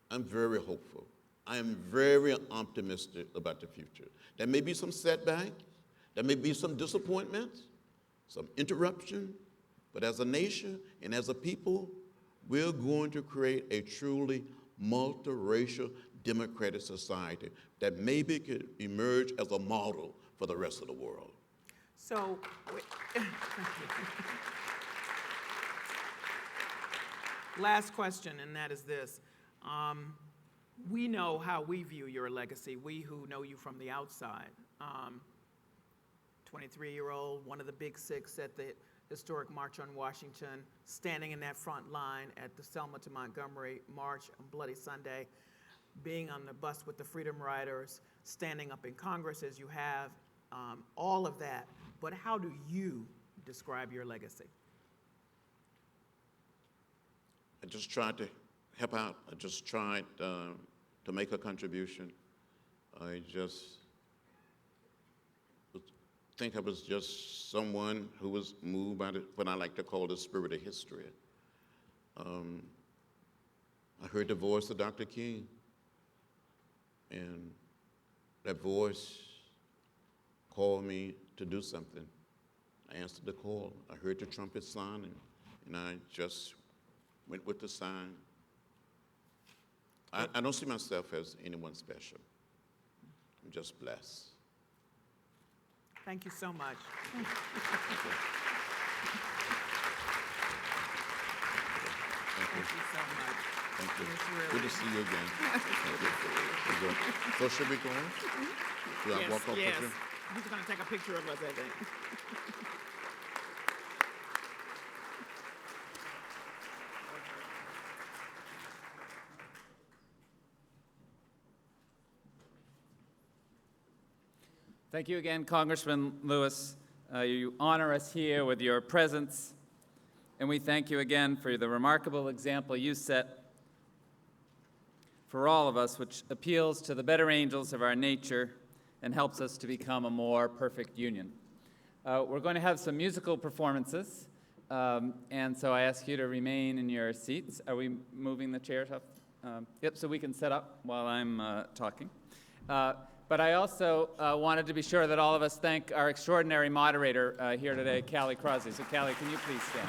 I'm very hopeful. I am very optimistic about the future. There may be some setbacks, there may be some disappointments, some interruption, but as a nation and as a people, we're going to create a truly multiracial democratic society that maybe could emerge as a model for the rest of the world. So, last question, and that is this. We know how we view your legacy, we who know you from the outside. 23-year-old, one of the big six at the historic March on Washington, standing in that front line at the Selma to Montgomery March on Bloody Sunday, being on the bus with the Freedom Riders, standing up in Congress as you have, all of that. But how do you describe your legacy? I just tried to help out. I just tried to make a contribution. I just think I was just someone who was moved by what I like to call the spirit of history. I heard the voice of Dr. King, and that voice called me to do something. I answered the call. I heard the trumpet sound, and I just went with the sign. I don't see myself as anyone special. I'm just blessed. Thank you so much. Thank Thank you so much. Thank you. It's really- Good to see you again. Thank you. So should we go on? Do I walk off Yes. with you? He's going to take a picture of us, I think. Thank you again, Congressman Lewis. You honor us here with your presence, and we thank you again for the remarkable example you set for all of us, which appeals to the better angels of our nature and helps us to become a more perfect union. We're going to have some musical performances, and so I ask you to remain in your seats. Are we moving the chairs up? Yep, so we can set up while I'm talking. But I also wanted to be sure that all of us thank our extraordinary moderator here today, Callie Crosby. So Callie, can you please stand?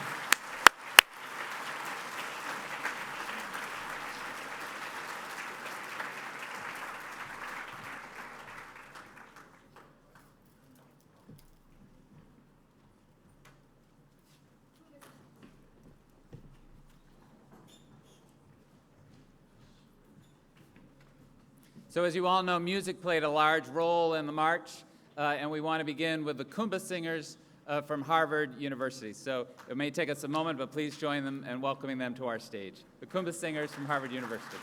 So as you all know, music played a large role in the march, and we want to begin with the Kumbha Singers from Harvard University. So it may take us a moment, but please join them in welcoming them to our stage. The Kumbha Singers from Harvard University.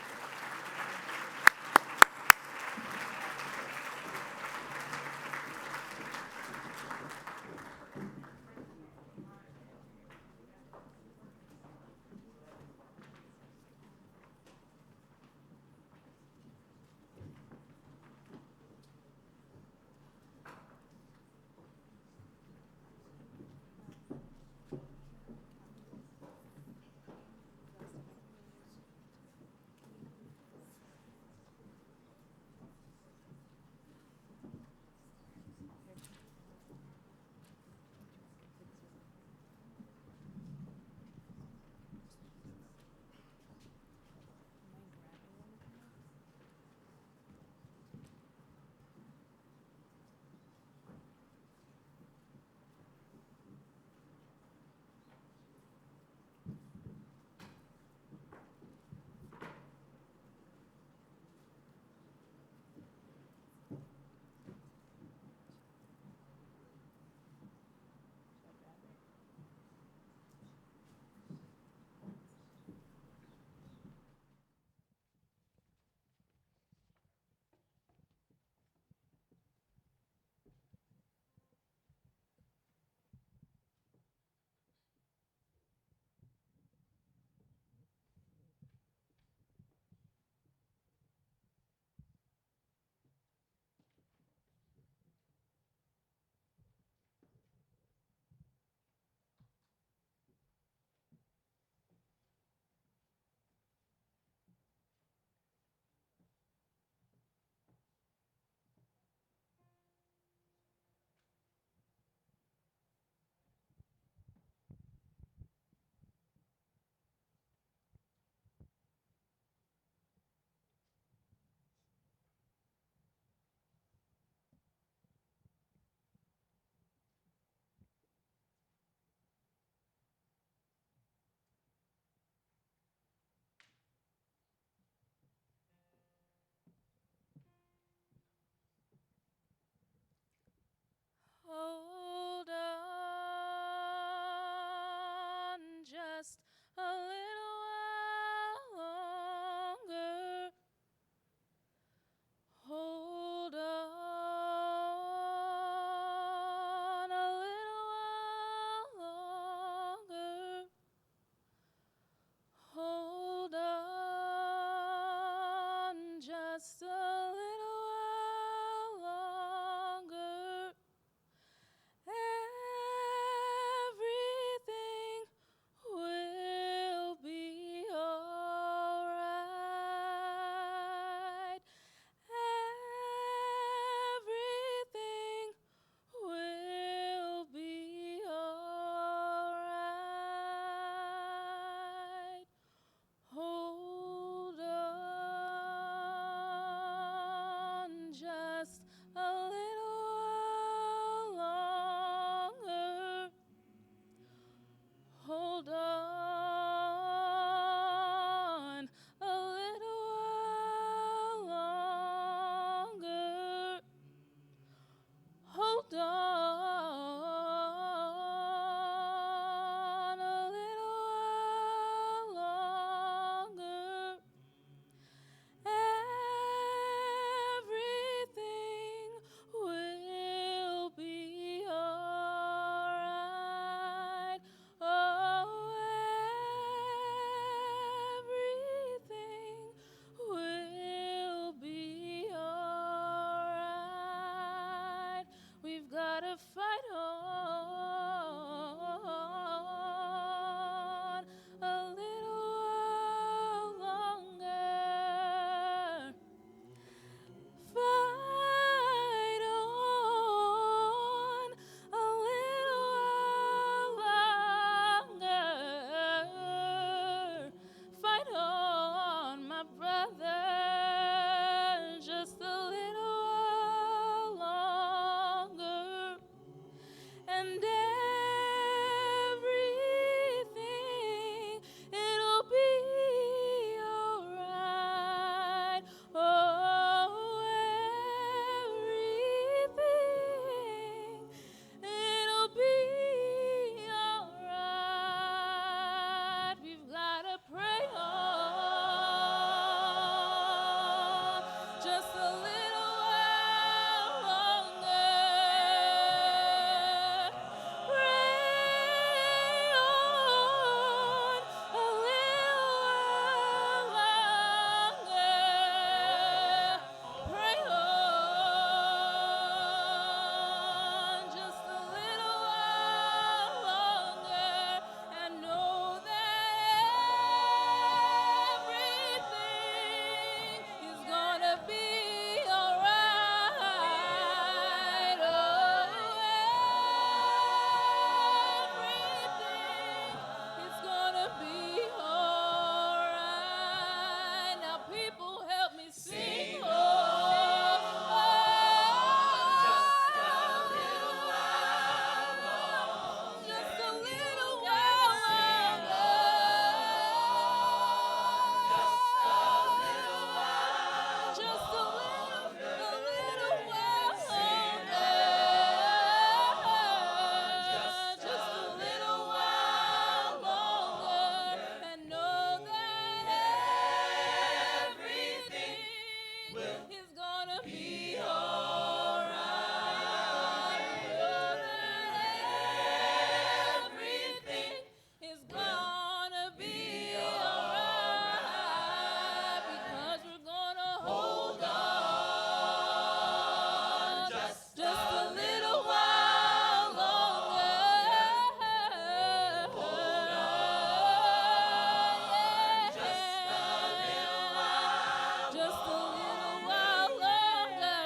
on a little while longer. Everything will be alright. Oh, everything will be alright. We've gotta fight on a little while longer. Fight on a little while longer. Fight on, my brother, just a little while longer. And everything, it'll be alright. Oh, everything, it'll be alright. We've gotta pray on just a little while longer. Pray on a little while longer. Pray on just a little while longer, and know that everything is gonna be alright. Oh, everything is gonna be alright. Now, people, help me sing. Oh, just a little while longer. Just a little while longer. Just a little while longer, and know that everything is gonna be alright. Know that everything is gonna be alright, because we're gonna hold on just a little while longer. Hold on, just a little while, just a little while longer.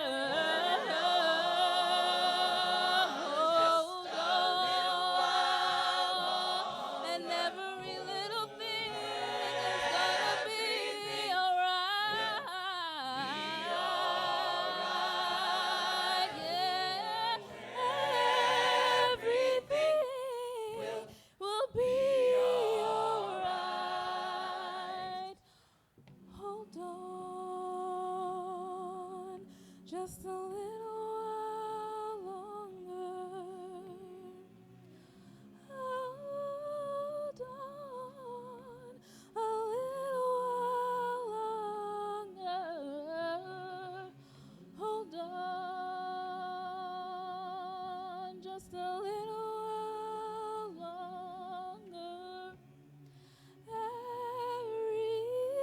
Hold on, and every little thing is gonna be alright. Yeah, everything will be alright. Hold on, just a little while longer. Hold on a little while longer. Hold on just a little while longer.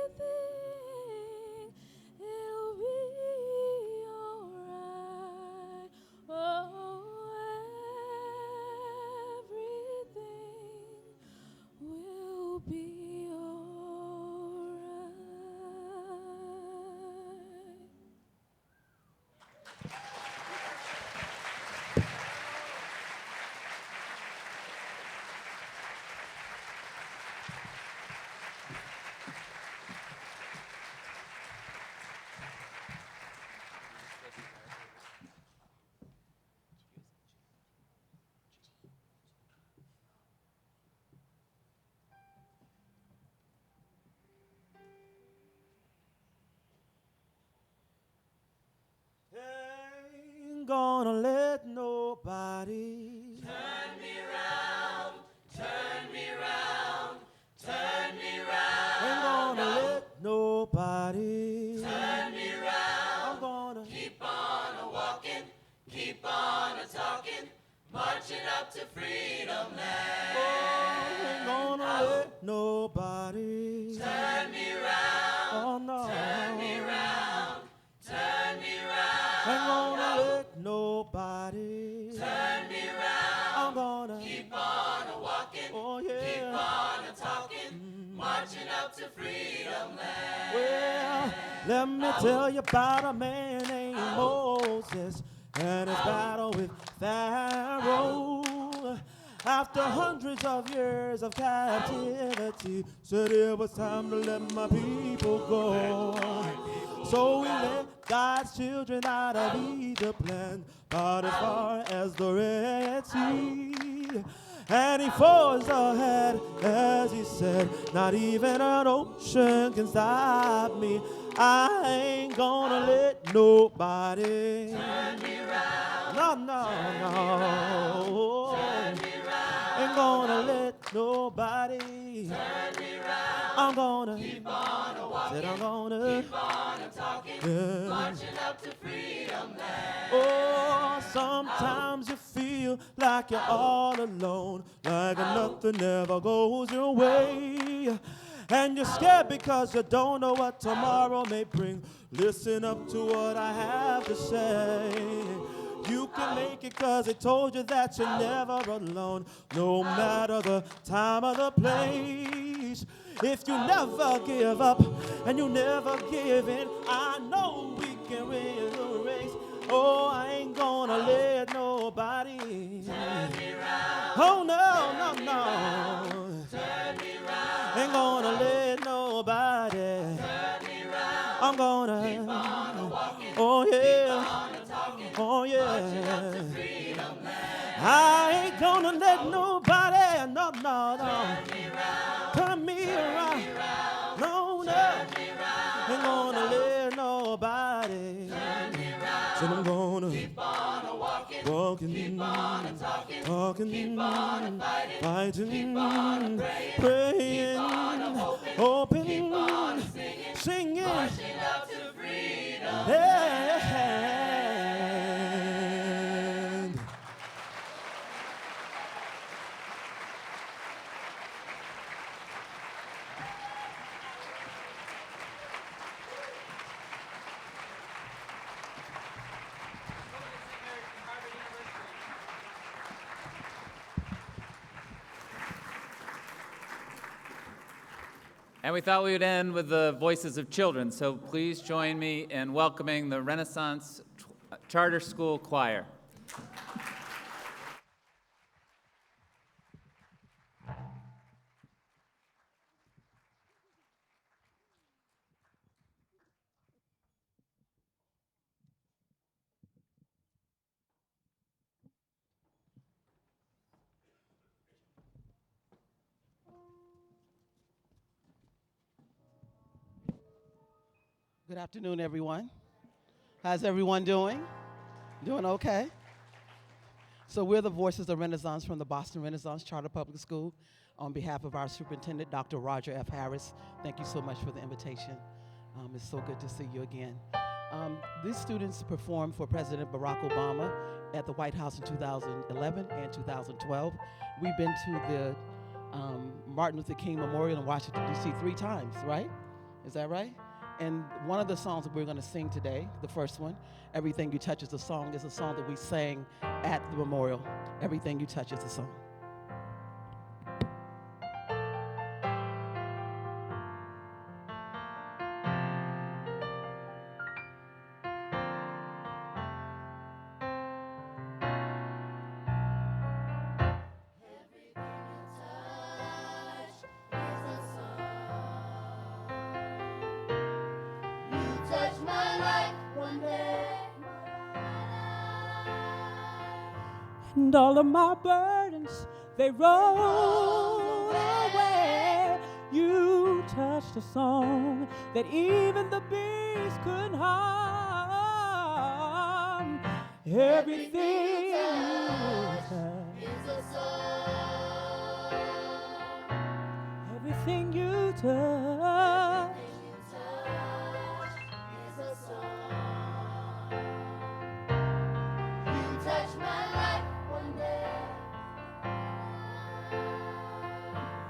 Everything, it'll be alright. Oh, everything will be alright. gonna let nobody Turn me round, turn me round, turn me round. ain't gonna let nobody Turn me round. I'm gonna Keep on a walking, keep on a talking, marching up to freedom land. ain't gonna let nobody Turn me round, oh no turn me round, turn me round. ain't gonna let nobody Turn me round. I'm gonna Keep on a walking, oh yeah keep on a talking, marching up to freedom land. Well, let me tell you about a man named Moses and his battle with Pharaoh. After hundreds of years of captivity, said it was time to let my people go. So we let God's children out of Egypt land, but as far as the Red Sea. And he forged ahead, as he said, not even an ocean can stop me. I ain't gonna let nobody Turn me round, no, no, no. turn me round, Ain't gonna let nobody turn me round. I'm gonna Keep on a walking, said I'm gonna keep on a talking, yeah. marching up to freedom land. Oh, sometimes you feel like you're all alone, like nothing ever goes your way. And you're scared because you don't know what tomorrow may bring. Listen up to what I have to say. You can make it cause it told you that you're never alone, no matter the time or the place. If you never give up and you never give in, I know we can win the race. Oh, I ain't gonna let nobody Turn me round, oh no, no, no. turn me round, Ain't gonna let nobody turn me round. I'm gonna Keep on a walking, oh yeah, on a talking, oh marching yeah. up to freedom land. I ain't gonna let nobody, no, no, no, Turn me round, turn me around. No, no, ain't gonna let nobody. turn me round. So I'm gonna Keep on a walking, walking, keep on a talking, talking, keep on a fighting, fighting, keep on a praying, praying, keep on a hoping, hoping, keep on a singing, singing. marching up to freedom. And And we thought we would end with the voices of children, so please join me in welcoming the Renaissance Charter School Choir. Good afternoon, everyone. How's everyone doing? Doing okay? So we're the Voices of Renaissance from the Boston Renaissance Charter Public School. On behalf of our superintendent, Dr. Roger F. Harris, thank you so much for the invitation. It's so good to see you again. These students performed for President Barack Obama at the White House in 2011 and 2012. We've been to the Martin Luther King Memorial in Washington, D.C. 3 times, right? Is that right? And one of the songs that we're going to sing today, the first one, Everything You Touch is a Song, is a song that we sang at the memorial. Everything You Touch is a Song. Touch my life one day. And all of my burdens, they roll away. You touched a song that even the beast couldn't harm. Everything you touch is a song. everything you touch. Is a song. You touched my life one day.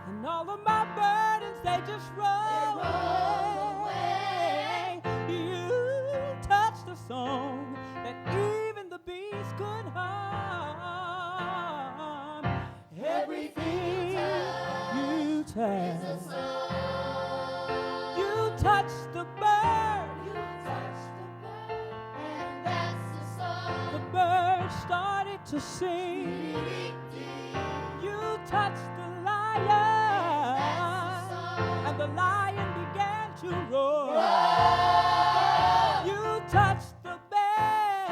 And all of my burdens, they just roll away. You touched the song that even the beast could harm. Everything you touch. You touched the bird. And that's the song. The bird started to sing. You touched the lion. And the lion began to roar. You touched the bell.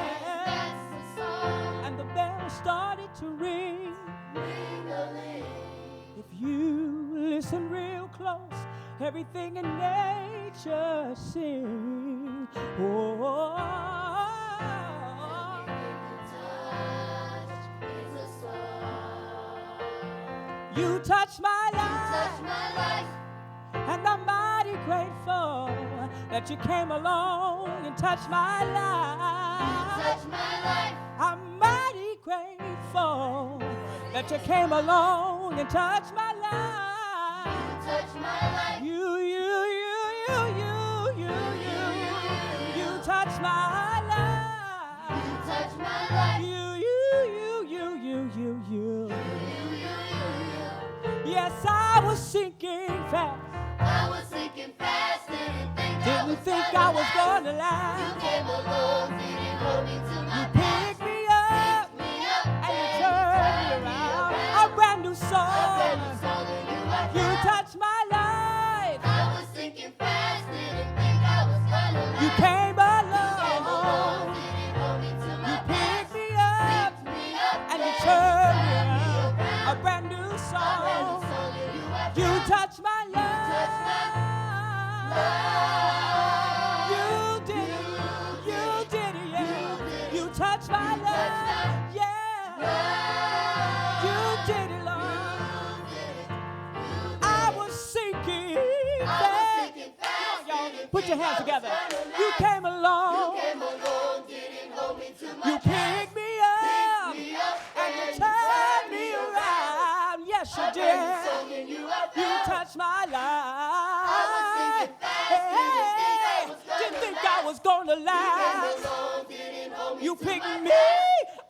And the bell started to ring. If you listen real close, everything in nature sings. Oh, you touched my life, and I'm mighty grateful that you came along and touched my life. I'm mighty grateful that you came along and touched my life. You touched my life. You. Yes, I was sinking fast. Didn't think I was gonna last. You came along, didn't hold me to my Pick me up and you turned me around. A brand new song. You touched my life. I was sinking fast, didn't think I was gonna last. You came along. Didn't hold me to my You picked me up and you and turned me around. A brand new song. You touched my life. You did it. You did it, yeah. You touched my life. Yeah. You did it, Lord. I was sinking fast. Put your hands together. You came along. You picked me up and you turned me around. Yes, you did. You touched my life. Hey, didn't think I was gonna last. You picked me up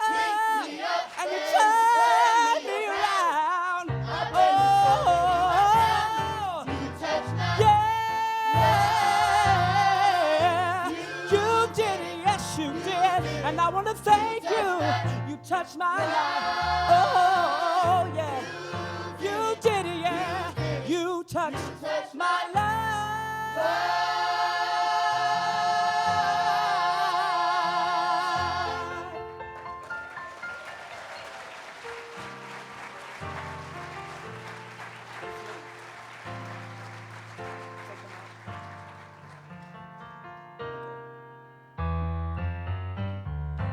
and you turned me around. Oh, yeah. You did it, yes, you did. And I want to thank you. You touched my life. Oh, yeah. You did it, yeah. You touched my life.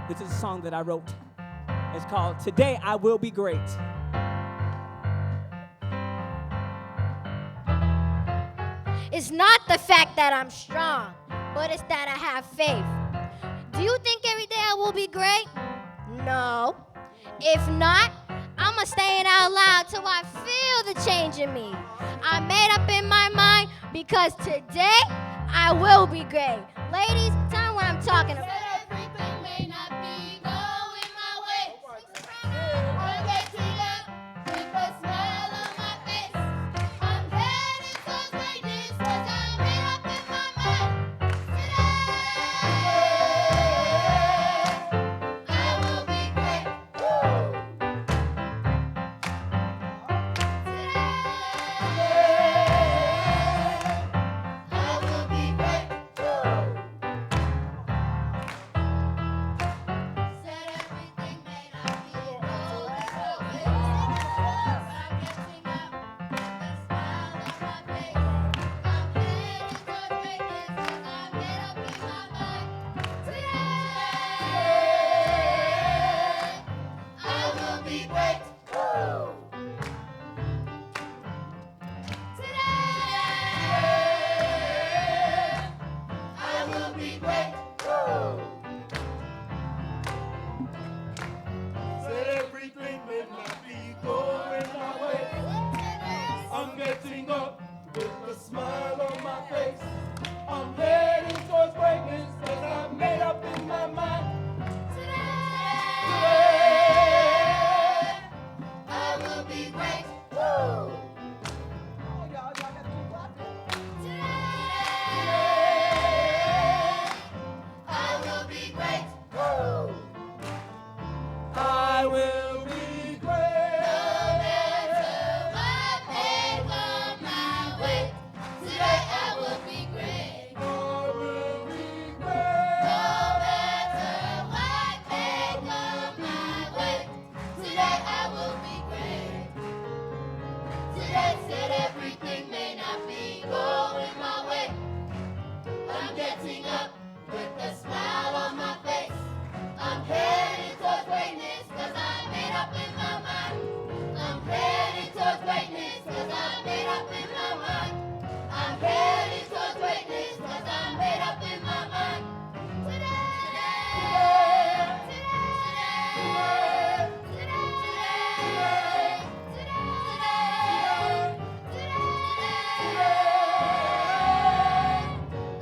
This is a song that I wrote. It's called Today I Will Be Great. It's not the fact that I'm strong, but it's that I have faith. Do you think every day I will be great? No. If not, I'ma say it out loud till I feel the change in me. I made up in my mind because today I will be great. Ladies, tell me what I'm talking about. Everything may not be going my way. I'm waking up with a smile on my face. I'm headed towards greatness 'cause I made up in my mind. Today, I will be great. Today, I will be great. I will be great. No matter what may come my way, today I will be great. I will be great. No matter what may come my way, today I will be great. Today said everything may not be going my way. I'm getting up with a smile on my face. I'm headed towards greatness 'cause I made up in my mind. I'm headed towards greatness 'cause I made up in my mind. I'm headed towards greatness 'cause I made up in my mind.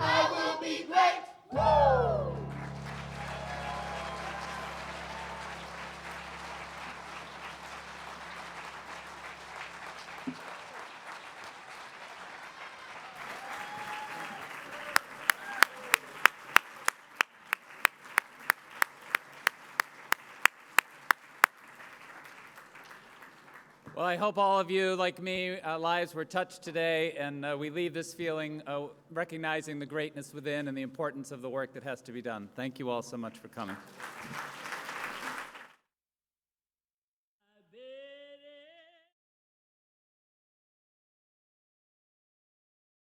I will be great. Woo! Well, I hope all of you, like me, lives were touched today, and we leave this feeling recognizing the greatness within and the importance of the work that has to be done. Thank you all so much for coming.